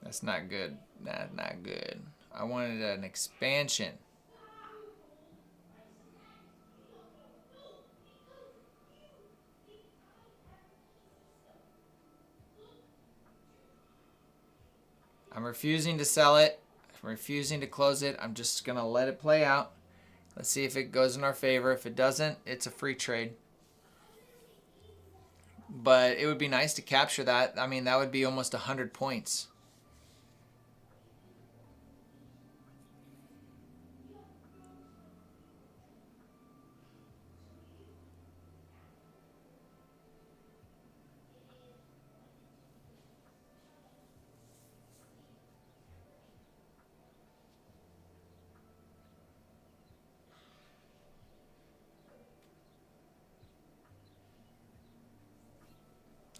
That's not good. That's not good. I wanted an expansion. I'm refusing to sell it. I'm refusing to close it. I'm just going to let it play out. Let's see if it goes in our favor. If it doesn't, it's a free trade. But it would be nice to capture that. I mean, that would be almost 100 points.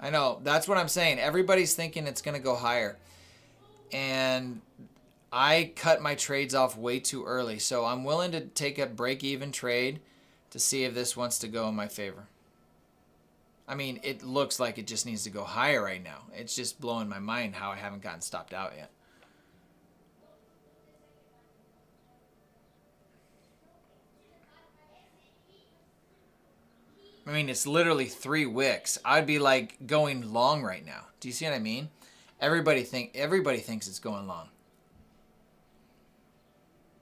I know. That's what I'm saying. Everybody's thinking it's going to go higher. And I cut my trades off way too early. So I'm willing to take a break-even trade to see if this wants to go in my favor. I mean, it looks like it just needs to go higher right now. It's just blowing my mind how I haven't gotten stopped out yet. I mean, it's literally 3 wicks. I'd be like going long right now. Do you see what I mean? Everybody thinks it's going long.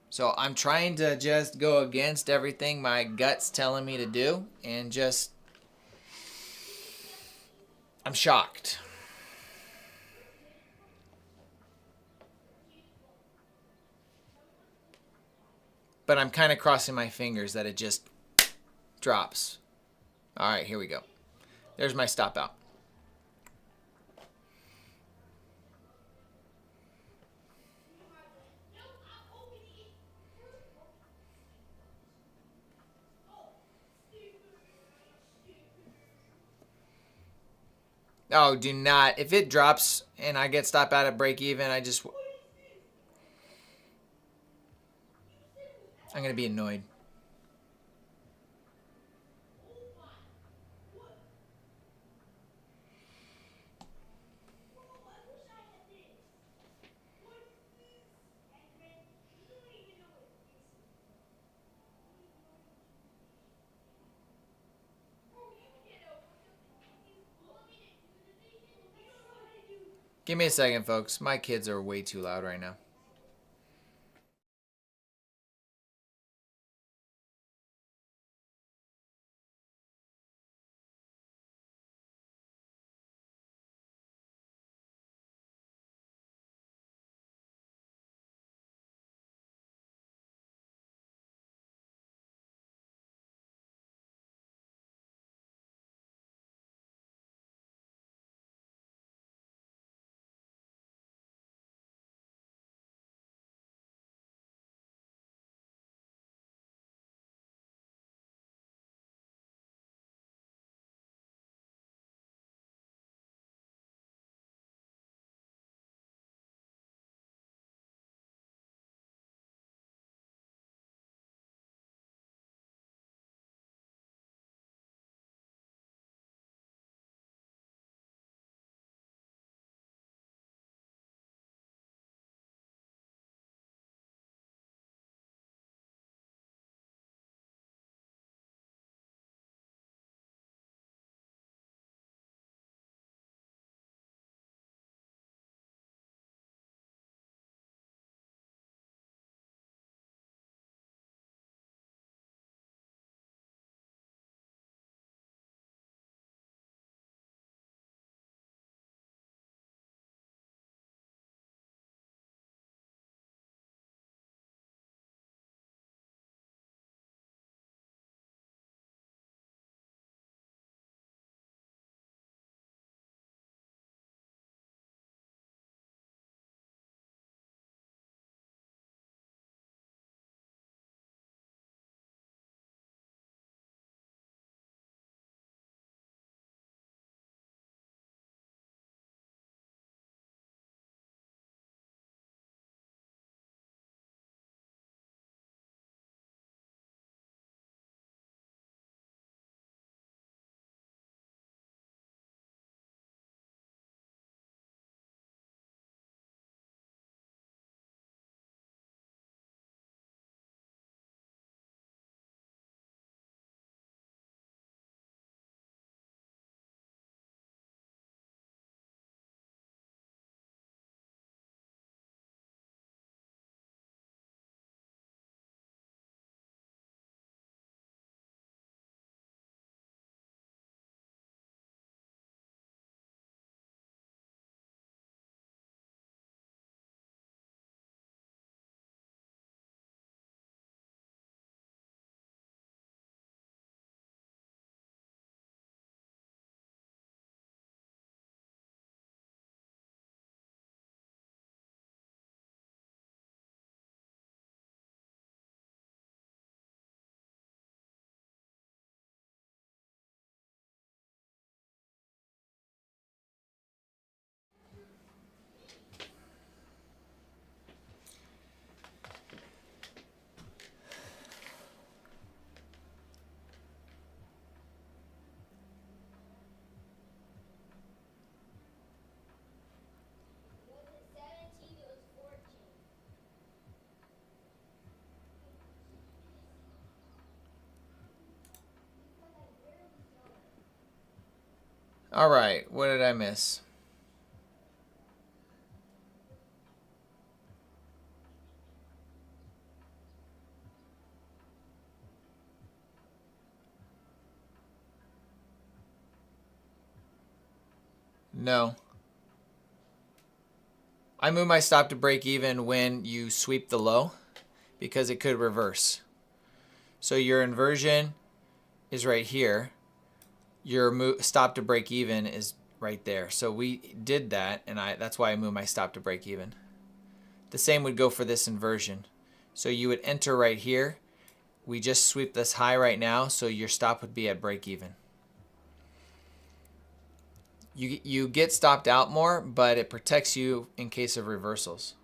So I'm trying to just go against everything my gut's telling me to do, and just, I'm shocked. but I'm kind of crossing my fingers that it just drops. All right, here we go. There's my stop out. Oh, do not. If it drops and I get stop out at break even, I'm going to be annoyed. Give me a second, folks. My kids are way too loud right now. All right, what did I miss? No. I move my stop to break even when you sweep the low because it could reverse. So your inversion is right here. Your stop to break even is right there. So we did that, and that's why I moved my stop to break even. The same would go for this inversion. So you would enter right here. We just sweep this high right now, so your stop would be at break even. You get stopped out more, but it protects you in case of reversals.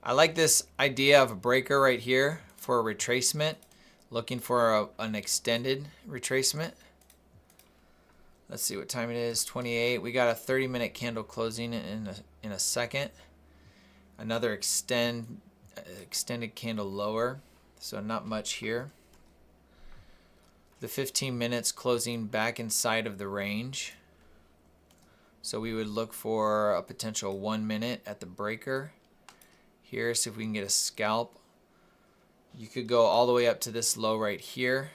I like this idea of a breaker right here for a retracement, looking for an extended retracement. Let's see what time it is, 28. We got a 30-minute candle closing in a second. Another extended candle lower, so not much here. The 15 minutes closing back inside of the range. So we would look for a potential 1 minute at the breaker. Here, see if we can get a scalp. You could go all the way up to this low right here.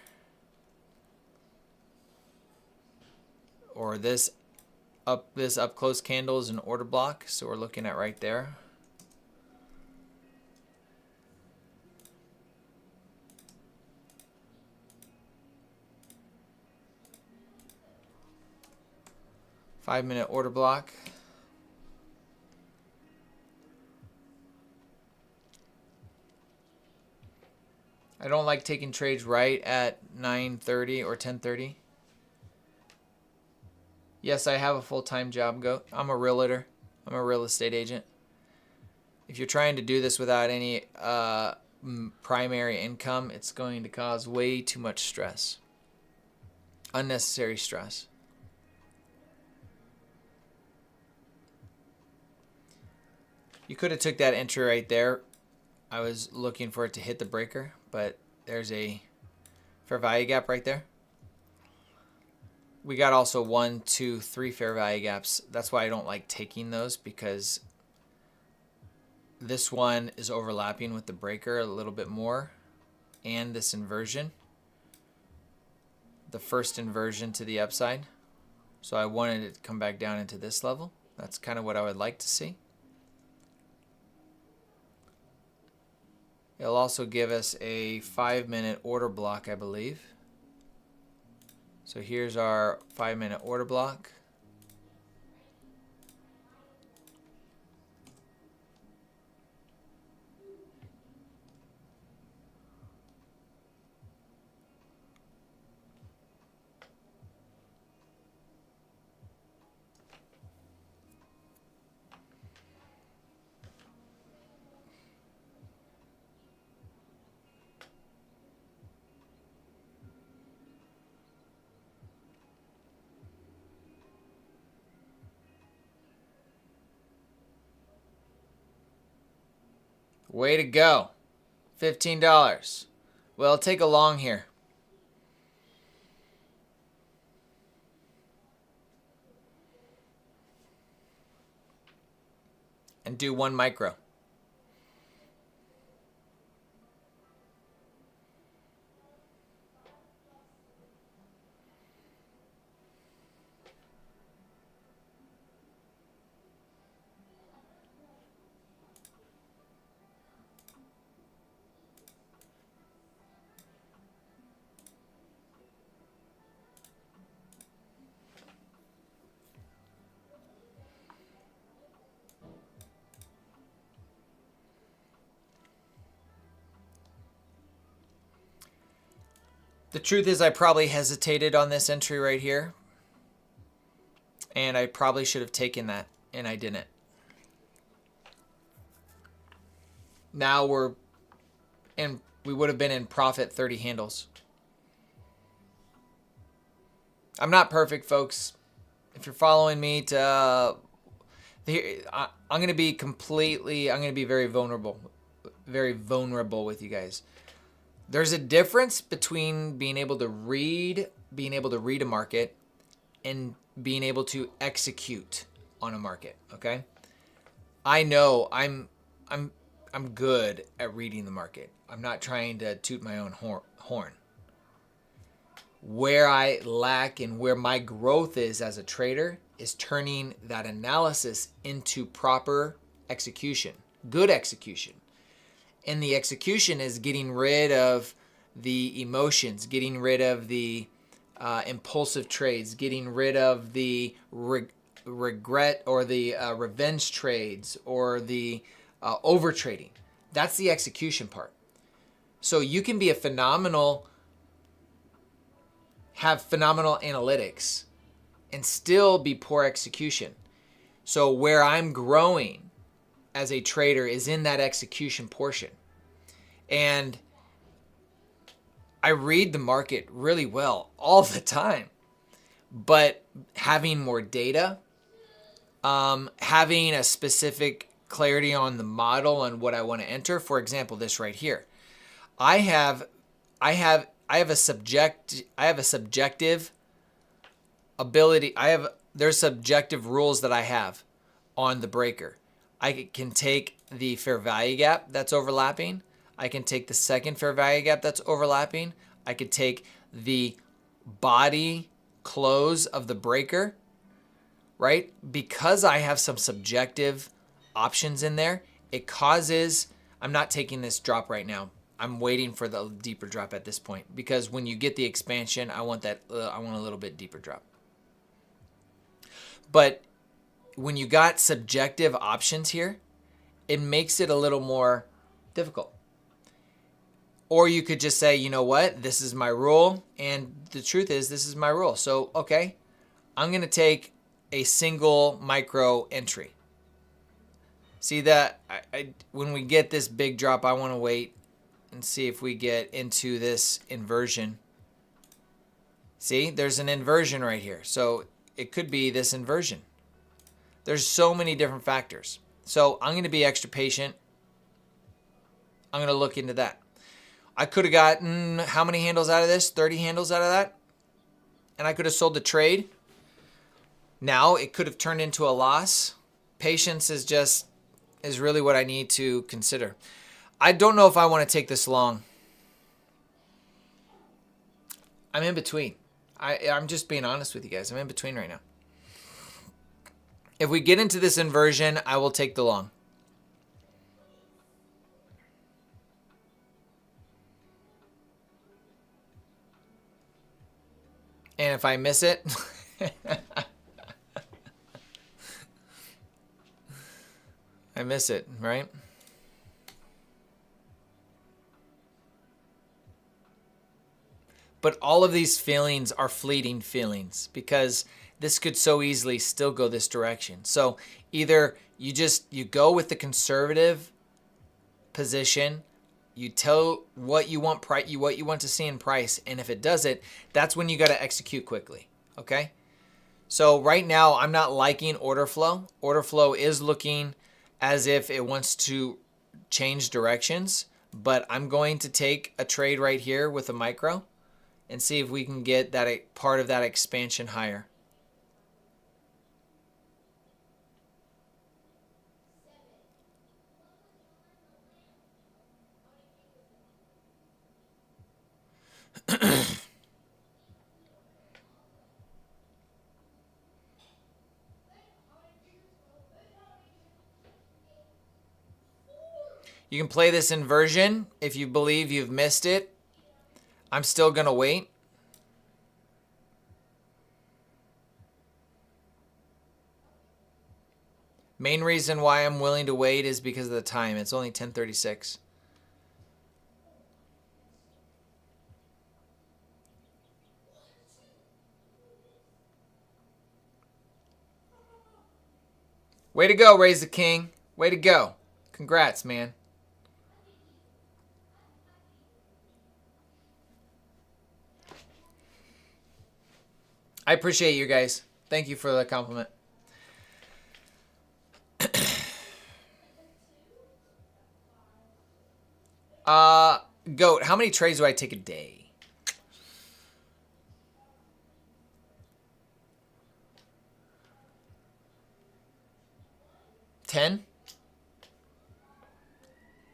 Or this up close candle is an order block, so we're looking at right there. Five-minute order block. I don't like taking trades right at 9:30 or 10:30. Yes, I have a full-time job. I'm a realtor. I'm a real estate agent. If you're trying to do this without any primary income, it's going to cause way too much stress. Unnecessary stress. You could have took that entry right there. I was looking for it to hit the breaker, but there's a fair value gap right there. We got also 1, 2, 3 fair value gaps. That's why I don't like taking those, because this one is overlapping with the breaker a little bit more, and this inversion, the first inversion to the upside. So I wanted it to come back down into this level. That's kind of what I would like to see. It'll also give us a 5-minute order block, I believe. So here's our 5-minute order block. Way to go. $15. Well, take a long here. And do 1 micro. The truth is I probably hesitated on this entry right here. And I probably should have taken that, and I didn't. Now we would have been in profit 30 handles. I'm not perfect, folks. If you're following me I'm going to be very vulnerable with you guys. There's a difference between being able to read a market and being able to execute on a market, okay? I know I'm good at reading the market. I'm not trying to toot my own horn. Where I lack and where my growth is as a trader is turning that analysis into proper execution, good execution. And the execution is getting rid of the emotions, getting rid of the impulsive trades, getting rid of the regret or the revenge trades or the over trading. That's the execution part. So you can be have phenomenal analytics and still be poor execution. So where I'm growing as a trader is in that execution portion. And I read the market really well all the time, but having more data, having a specific clarity on the model and what I want to enter. For example, this right here. I have a subjective ability. There's subjective rules that I have on the breaker. I can take the fair value gap that's overlapping. I can take the second fair value gap that's overlapping. I could take the body close of the breaker, right? Because I have some subjective options in there, it causes, I'm not taking this drop right now. I'm waiting for the deeper drop at this point, because when you get the expansion, I want a little bit deeper drop. But when you got subjective options here, it makes it a little more difficult. Or you could just say, you know what, this is my rule, and the truth is this is my rule. So, okay, I'm going to take a single micro entry. See that when we get this big drop, I want to wait and see if we get into this inversion. See, there's an inversion right here. So it could be this inversion. There's so many different factors. So I'm going to be extra patient. I'm going to look into that. I could have gotten how many handles out of this? 30 handles out of that. And I could have sold the trade. Now it could have turned into a loss. Patience is really what I need to consider. I don't know if I want to take this long. I'm in between. I'm just being honest with you guys. I'm in between right now. If we get into this inversion, I will take the long. And if I miss it, I miss it, right? But all of these feelings are fleeting feelings, because this could so easily still go this direction. So either you go with the conservative position, you tell what you want to see in price, and if it doesn't, that's when you got to execute quickly. Okay? So right now I'm not liking order flow. Order flow is looking as if it wants to change directions, but I'm going to take a trade right here with a micro and see if we can get that part of that expansion higher. You can play this inversion if you believe you've missed it. I'm still going to wait. Main reason why I'm willing to wait is because of the time. It's only 10:36. Way to go, Raise the King. Way to go. Congrats, man. I appreciate you guys. Thank you for the compliment. Goat, how many trades do I take a day? $10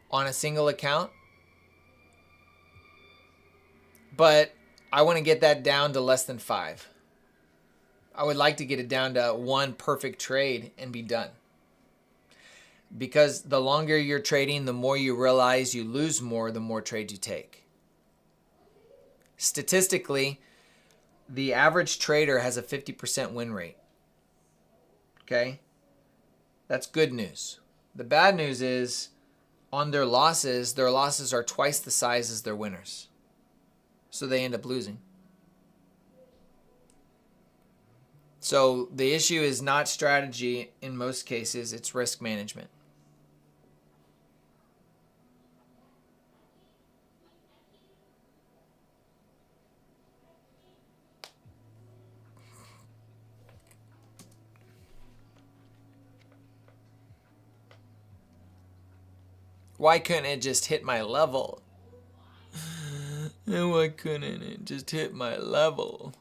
on a single account. But I want to get that down to less than 5. I would like to get it down to one perfect trade and be done. Because the longer you're trading, the more you realize you lose more, the more trades you take. Statistically, the average trader has a 50% win rate. Okay? That's good news. The bad news is on their losses are twice the size as their winners. So they end up losing. So the issue is not strategy in most cases, it's risk management. Why couldn't it just hit my level? And why couldn't it just hit my level?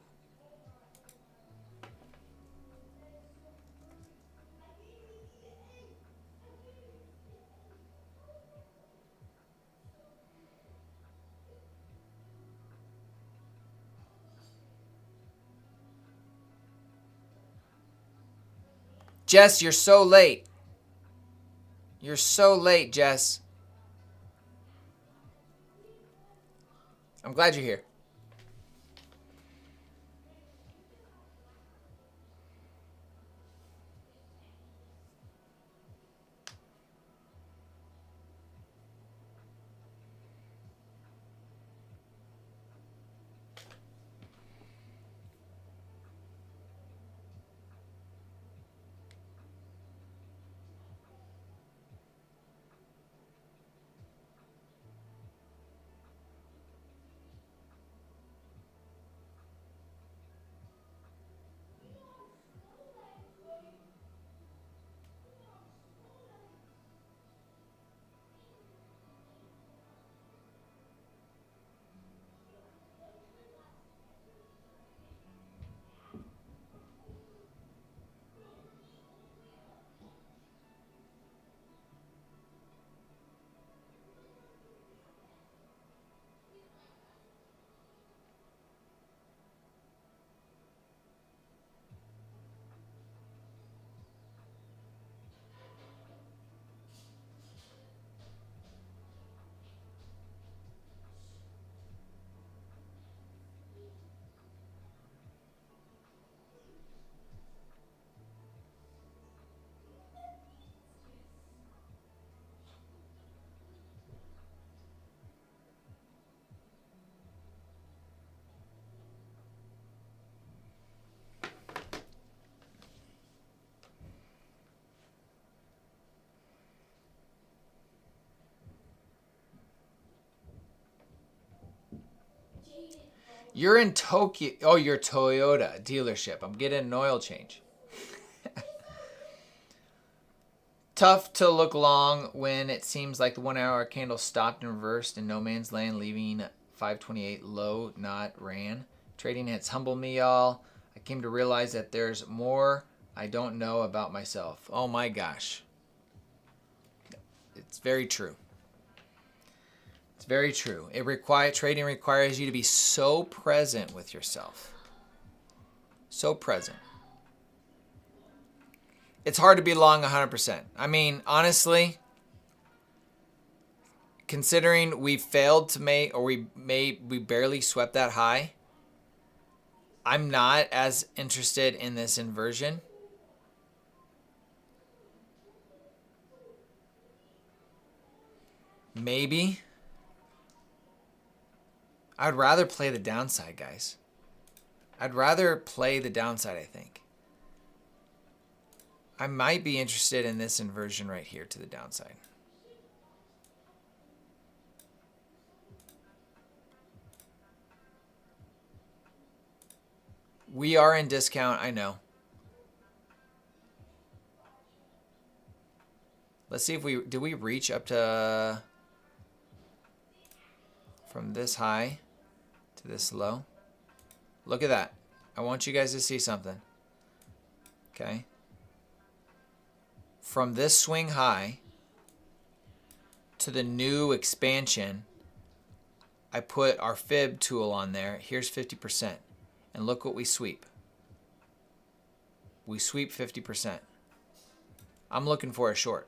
Jess, you're so late. You're so late, Jess. I'm glad you're here. You're in Tokyo. Oh, you're Toyota dealership. I'm getting an oil change. Tough to look long when it seems like the 1 hour candle stopped and reversed in no man's land, leaving 528 low, not ran. Trading hits humble me, y'all. I came to realize that there's more I don't know about myself. Oh my gosh. It's very true. It's very true. Trading requires you to be so present with yourself. So present. It's hard to be long 100%. I mean, honestly, considering we failed to make, or we barely swept that high, I'm not as interested in this inversion. Maybe. I'd rather play the downside, guys. I'd rather play the downside, I think. I might be interested in this inversion right here to the downside. We are in discount, I know. Let's see if did we reach up to, from this high to this low? Look at that. I want you guys to see something. Okay. From this swing high to the new expansion, I put our fib tool on there. Here's 50%. And look what we sweep. We sweep 50%. I'm looking for a short.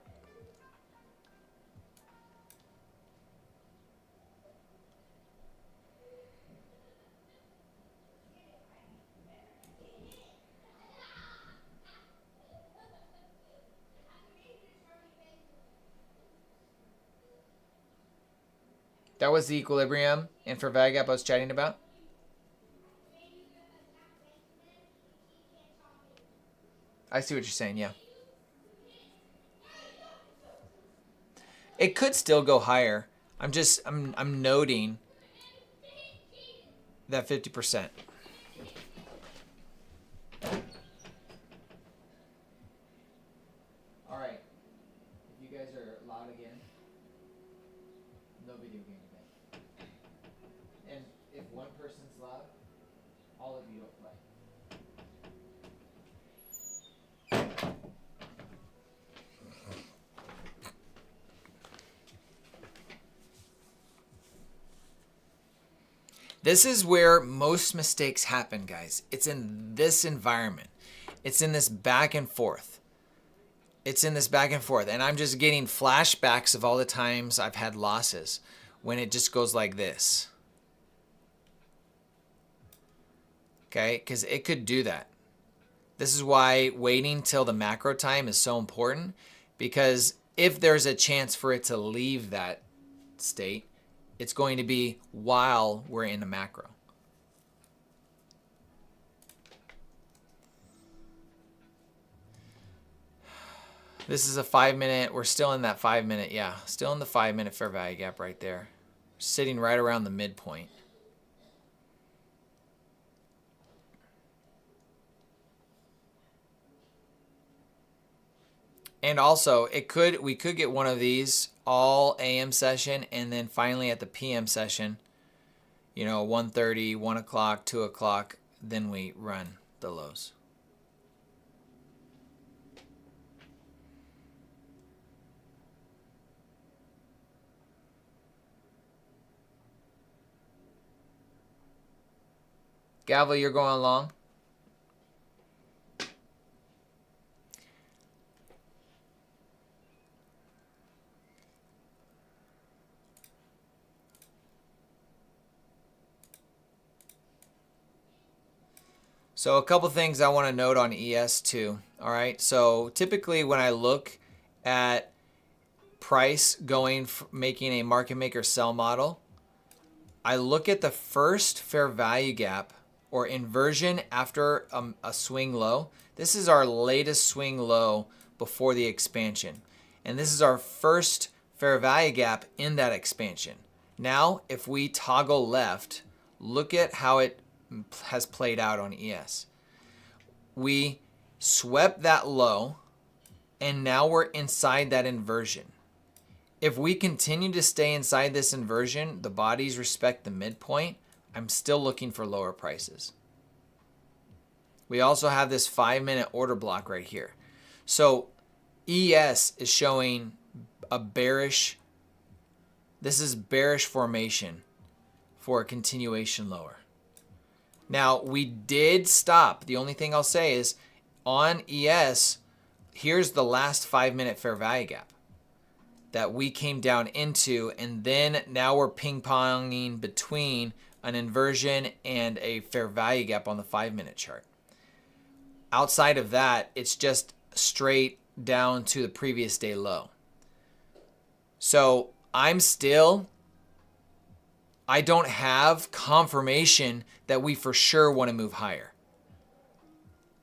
That was the equilibrium and fair value gap I was chatting about. I see what you're saying, yeah. It could still go higher. I'm noting that 50%. All right. If you guys are loud again, no video game today. And if one person's loud, all of you don't play. This is where most mistakes happen, guys. It's in this environment. It's in this back and forth. And I'm just getting flashbacks of all the times I've had losses when it just goes like this. Okay, because it could do that. This is why waiting till the macro time is so important, because if there's a chance for it to leave that state, it's going to be while we're in a macro. This is a 5 minute. We're still in that 5 minute. Yeah, still in the 5 minute fair value gap right there. Sitting right around the midpoint. And also, we could get one of these all AM session, and then finally at the PM session, 1:30, 1 o'clock, 2 o'clock, then we run the lows. Gavel, you're going long? So a couple things I want to note on ES too. All right. So typically when I look at price making a market maker sell model, I look at the first fair value gap or inversion after a swing low. This is our latest swing low before the expansion. And this is our first fair value gap in that expansion. Now, if we toggle left, look at how it has played out on ES. We swept that low, and now we're inside that inversion. If we continue to stay inside this inversion, the bodies respect the midpoint, I'm still looking for lower prices. We also have this 5 minute order block right here. So ES is showing a bearish, this is bearish formation for a continuation lower. Now, we did stop. The only thing I'll say is on ES, here's the last 5 minute fair value gap that we came down into, and then now we're ping-ponging between an inversion and a fair value gap on the 5 minute chart. Outside of that, it's just straight down to the previous day low. So I don't have confirmation that we for sure want to move higher.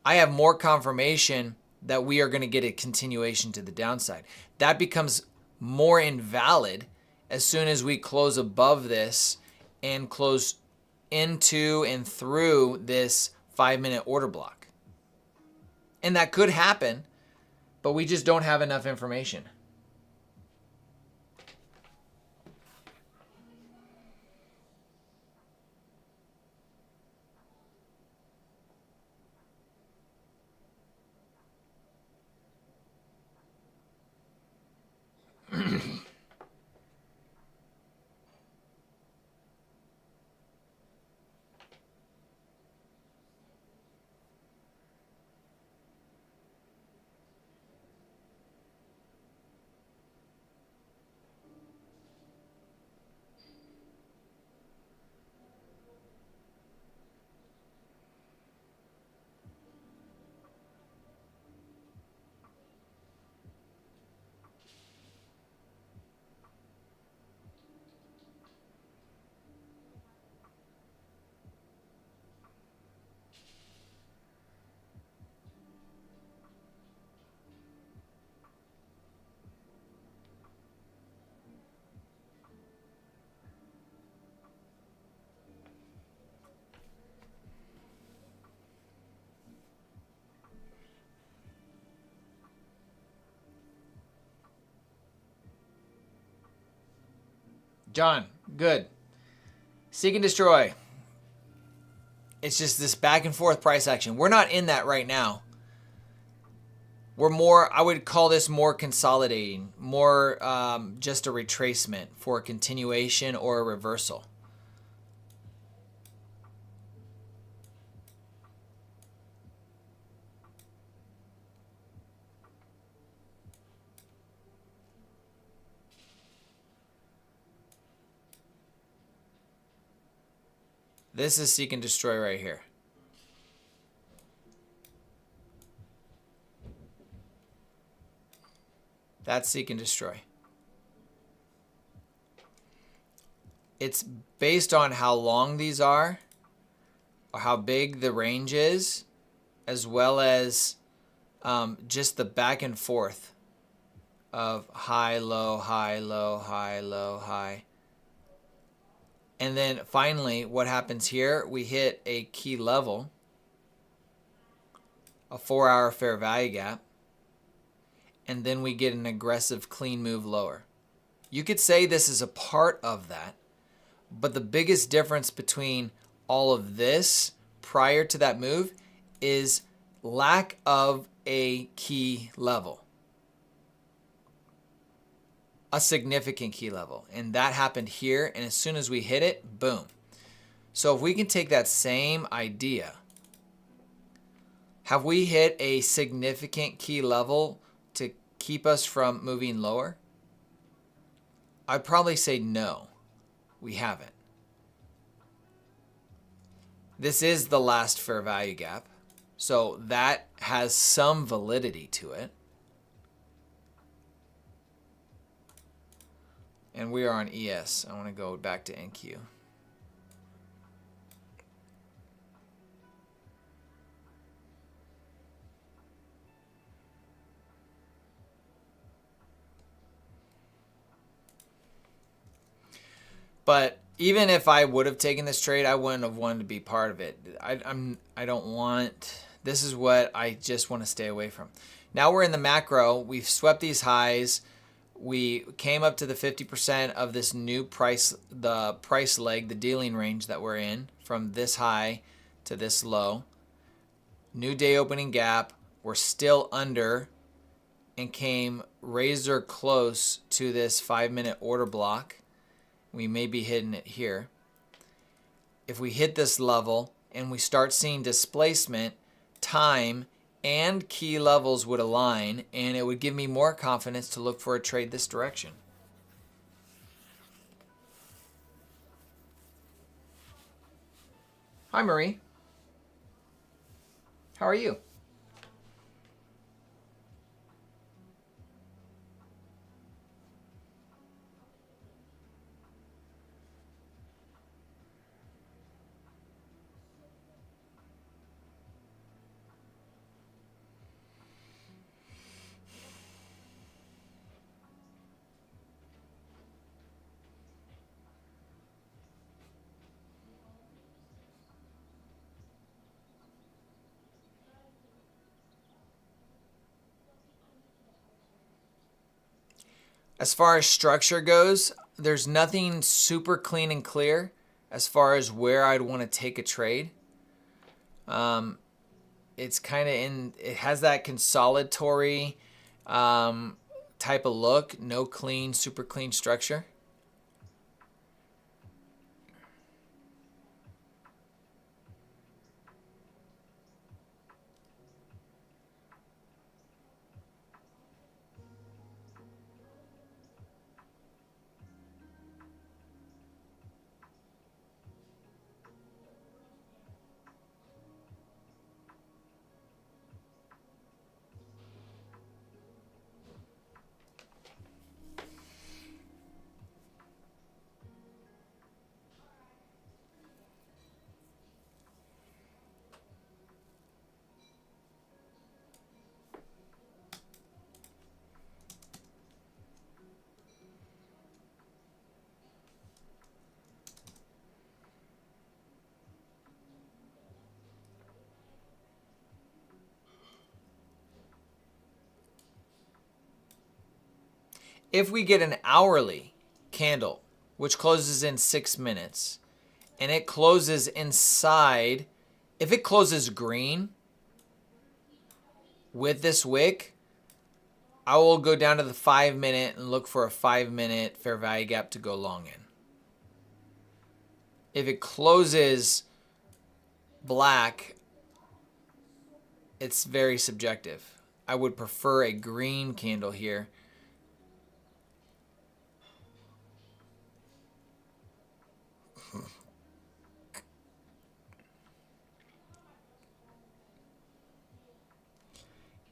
I have more confirmation that we are going to get a continuation to the downside. That becomes more invalid as soon as we close above this and close into and through this 5 minute order block. And that could happen, but we just don't have enough information. John, good. Seek and destroy. It's just this back and forth price action. We're not in that right now. We're more, I would call this more consolidating, more just a retracement for a continuation or a reversal. This is seek and destroy right here. That's seek and destroy. It's based on how long these are, or how big the range is, as well as just the back and forth of high, low, high, low, high, low, high. And then finally, what happens here, we hit a key level, a 4-hour fair value gap, and then we get an aggressive clean move lower. You could say this is a part of that, but the biggest difference between all of this prior to that move is lack of a key level. A significant key level, and that happened here, and as soon as we hit it, boom. So if we can take that same idea, have we hit a significant key level to keep us from moving lower? I'd probably say no, we haven't. This is the last fair value gap, so that has some validity to it. And we are on ES. I want to go back to NQ. But even if I would have taken this trade, I wouldn't have wanted to be part of it. I don't want, this is what I just want to stay away from. Now we're in the macro. We've swept these highs. We came up to the 50% of this new price, the price leg, the dealing range that we're in, from this high to this low. New day opening gap. We're still under and came razor close to this 5-minute order block. We may be hitting it here. If we hit this level and we start seeing displacement, time and key levels would align, and it would give me more confidence to look for a trade this direction. Hi, Marie. How are you? As far as structure goes, there's nothing super clean and clear as far as where I'd want to take a trade. It's kind of in, it has that consolidatory type of look, no clean, super clean structure. If we get an hourly candle which closes in 6 minutes, and it closes inside, if it closes green with this wick, I will go down to the 5 minute and look for a 5 minute fair value gap to go long in. If it closes black, it's very subjective. I would prefer a green candle here.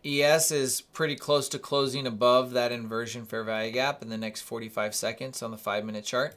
ES is pretty close to closing above that inversion fair value gap in the next 45 seconds on the 5 minute chart.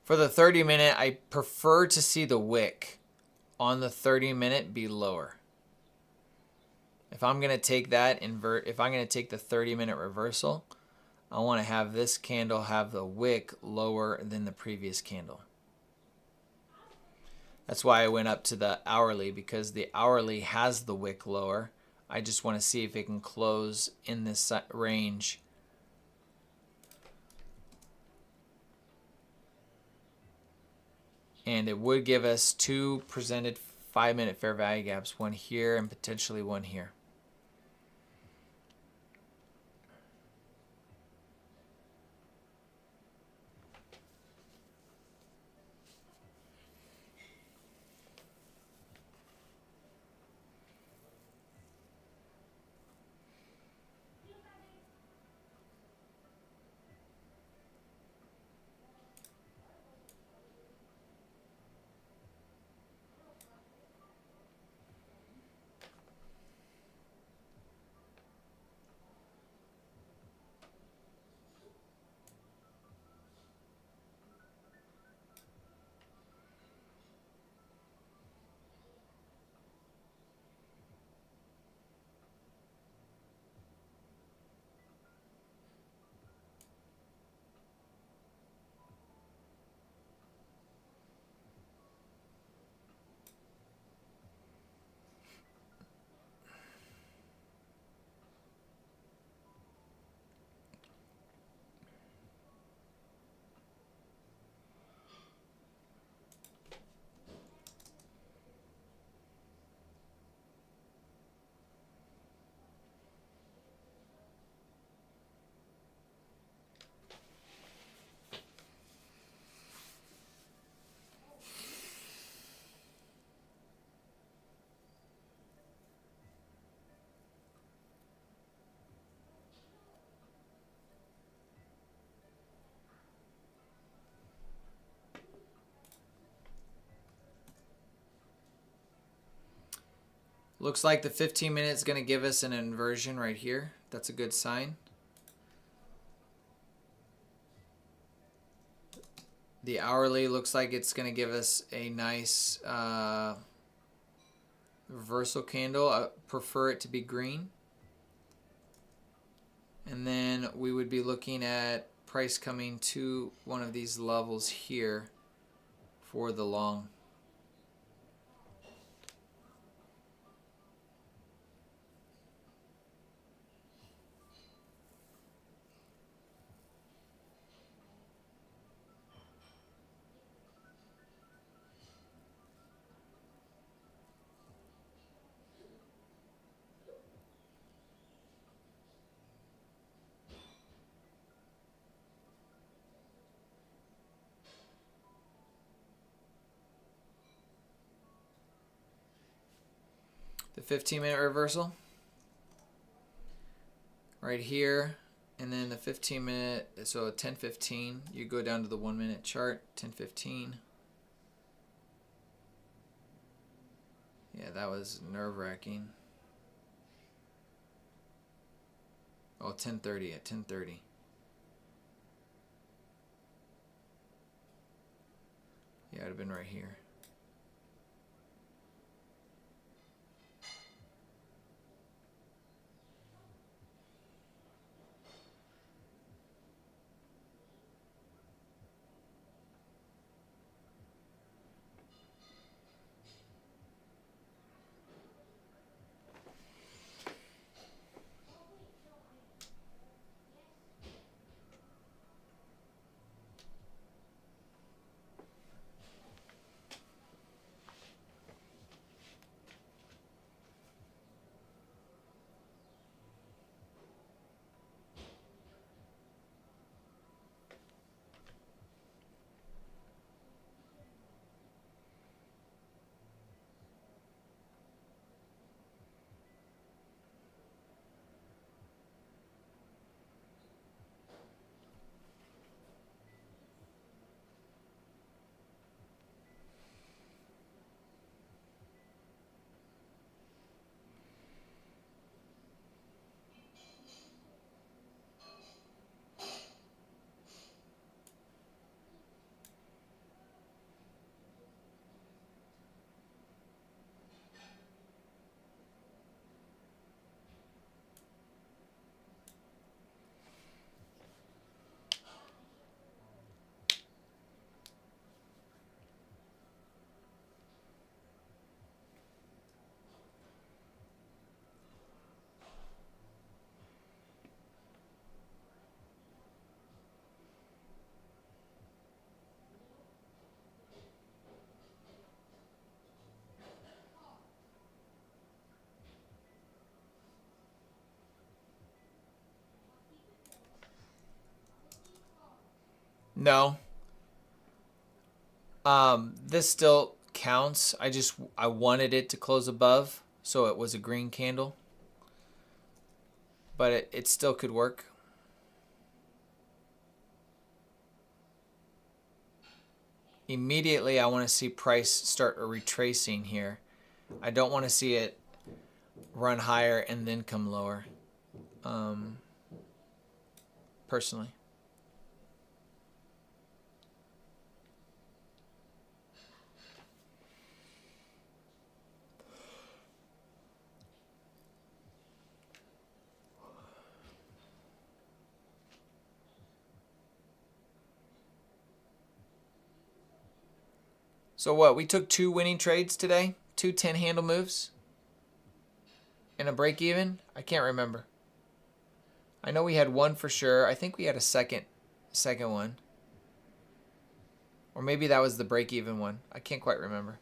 For the 30 minute, I prefer to see the wick on the 30 minute be lower. If I'm going to take that if I'm going to take the 30 minute reversal, I want to have this candle have the wick lower than the previous candle. That's why I went up to the hourly, because the hourly has the wick lower. I just want to see if it can close in this range. And it would give us two presented 5 minute fair value gaps, one here and potentially one here. Looks like the 15 minute is going to give us an inversion right here. That's a good sign. The hourly looks like it's going to give us a nice reversal candle. I prefer it to be green. And then we would be looking at price coming to one of these levels here for the long. The 15 minute reversal right here, and then the 15 minute, so 10:15, you go down to the 1 minute chart, 10:15. Yeah, that was nerve-wracking. Oh, 10:30 at 10:30. Yeah, it would have been right here. No. This still counts. I wanted it to close above, so it was a green candle. But it still could work. Immediately, I want to see price start retracing here. I don't want to see it run higher and then come lower. Personally. So what? We took 2 winning trades today? 2 10-handle moves? And a break even? I can't remember. I know we had one for sure. I think we had a second one. Or maybe that was the break even one. I can't quite remember.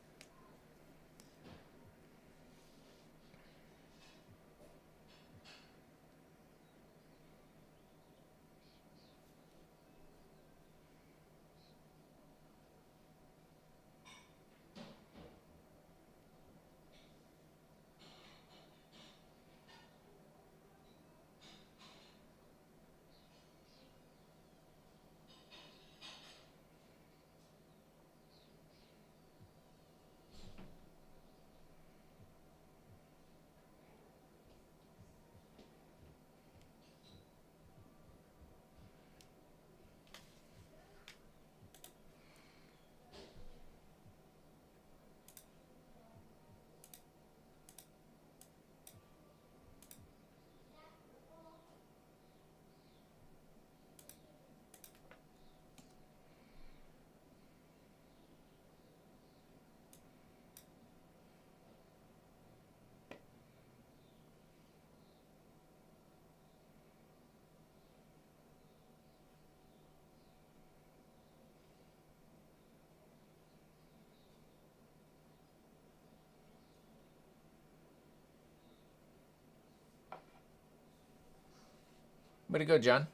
Way to go, John.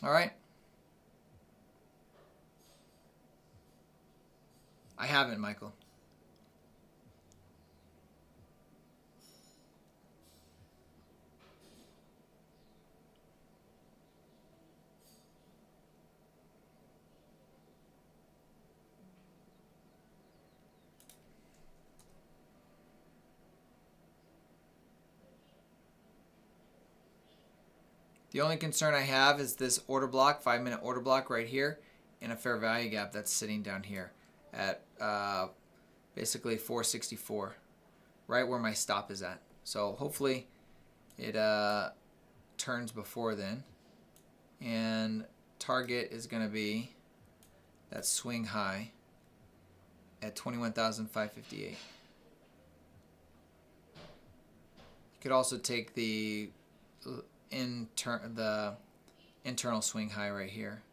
All right. I haven't, Michael. The only concern I have is this order block, 5-minute order block right here, and a fair value gap that's sitting down here at basically 464, right where my stop is at. So hopefully it turns before then. And target is going to be that swing high at 21,558. You could also take the internal swing high right here.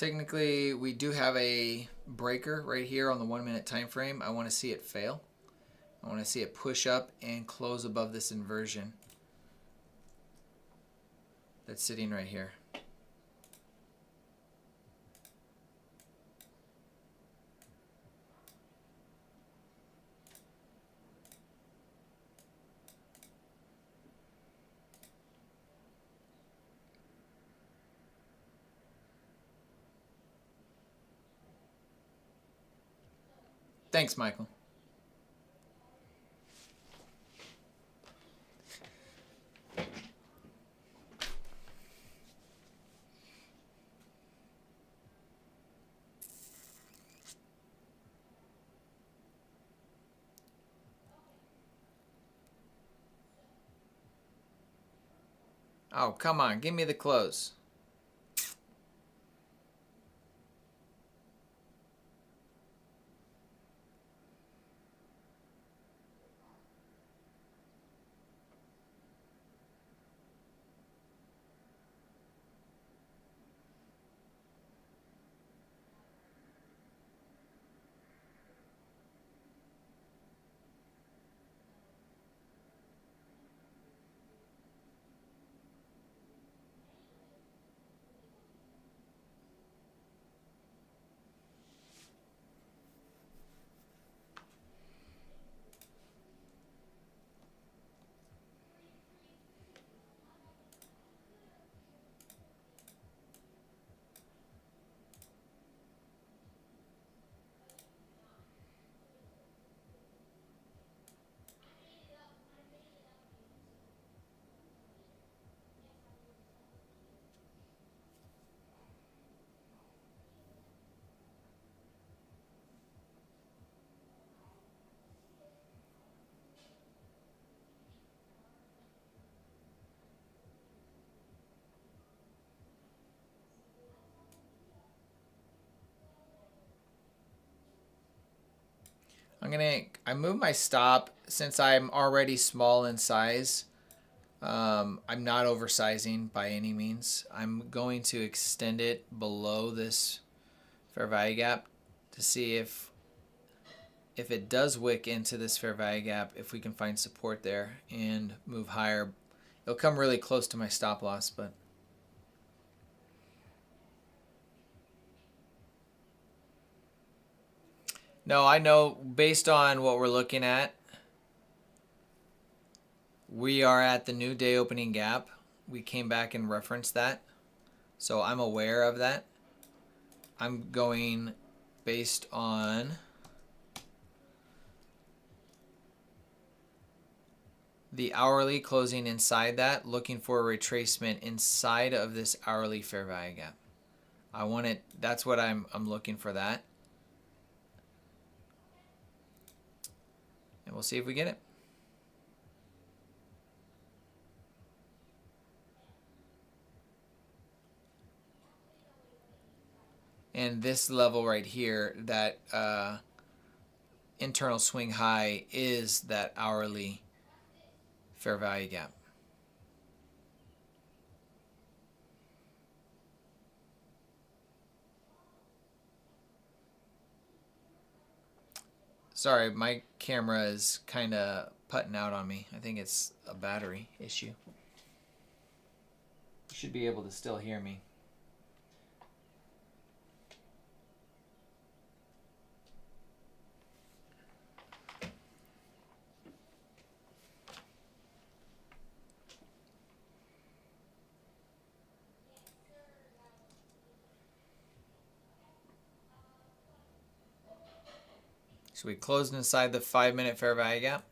Technically, we do have a breaker right here on the 1 minute time frame. I want to see it fail. I want to see it push up and close above this inversion that's sitting right here. Thanks, Michael. Oh, come on. Give me the close. I move my stop since I'm already small in size. I'm not oversizing by any means. I'm going to extend it below this fair value gap to see if it does wick into this fair value gap, if we can find support there and move higher. It'll come really close to my stop loss, but no, I know based on what we're looking at, we are at the new day opening gap. We came back and referenced that, so I'm aware of that. I'm going based on the hourly closing inside that, looking for a retracement inside of this hourly fair value gap. I want it, that's what I'm looking for, that. And we'll see if we get it. And this level right here, that internal swing high, is that hourly fair value gap. Sorry, my camera is kind of putting out on me. I think it's a battery issue. You should be able to still hear me. So we closed inside the 5-minute fair value gap.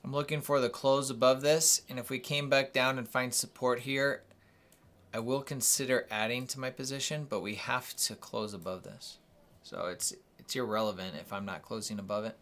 I'm looking for the close above this, and if we came back down and find support here, I will consider adding to my position, but we have to close above this. So it's irrelevant if I'm not closing above it.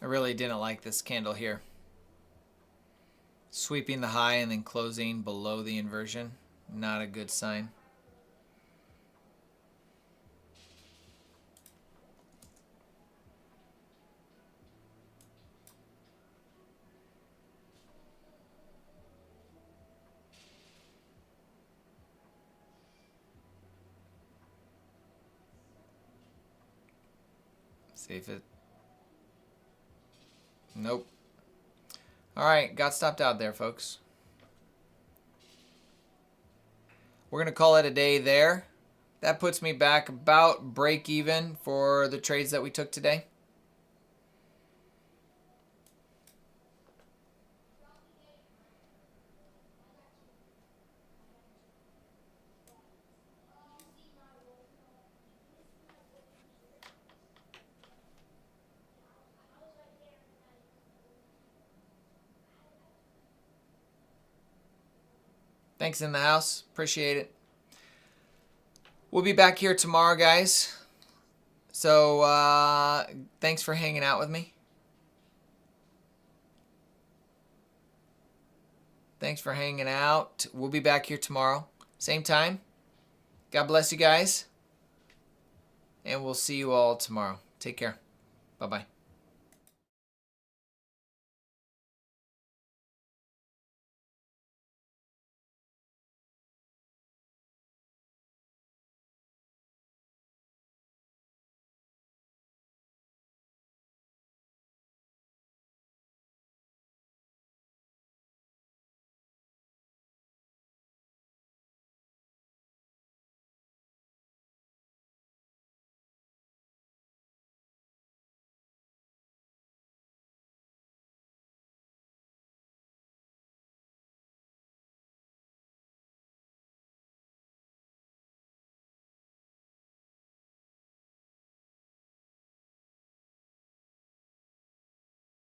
I really didn't like this candle here. Sweeping the high and then closing below the inversion. Not a good sign. See if it... Nope. Alright, got stopped out there, folks. We're going to call it a day there. That puts me back about break even for the trades that we took today. Thanks in the house. Appreciate it. We'll be back here tomorrow, guys. So thanks for hanging out with me. Thanks for hanging out. We'll be back here tomorrow. Same time. God bless you guys. And we'll see you all tomorrow. Take care. Bye-bye.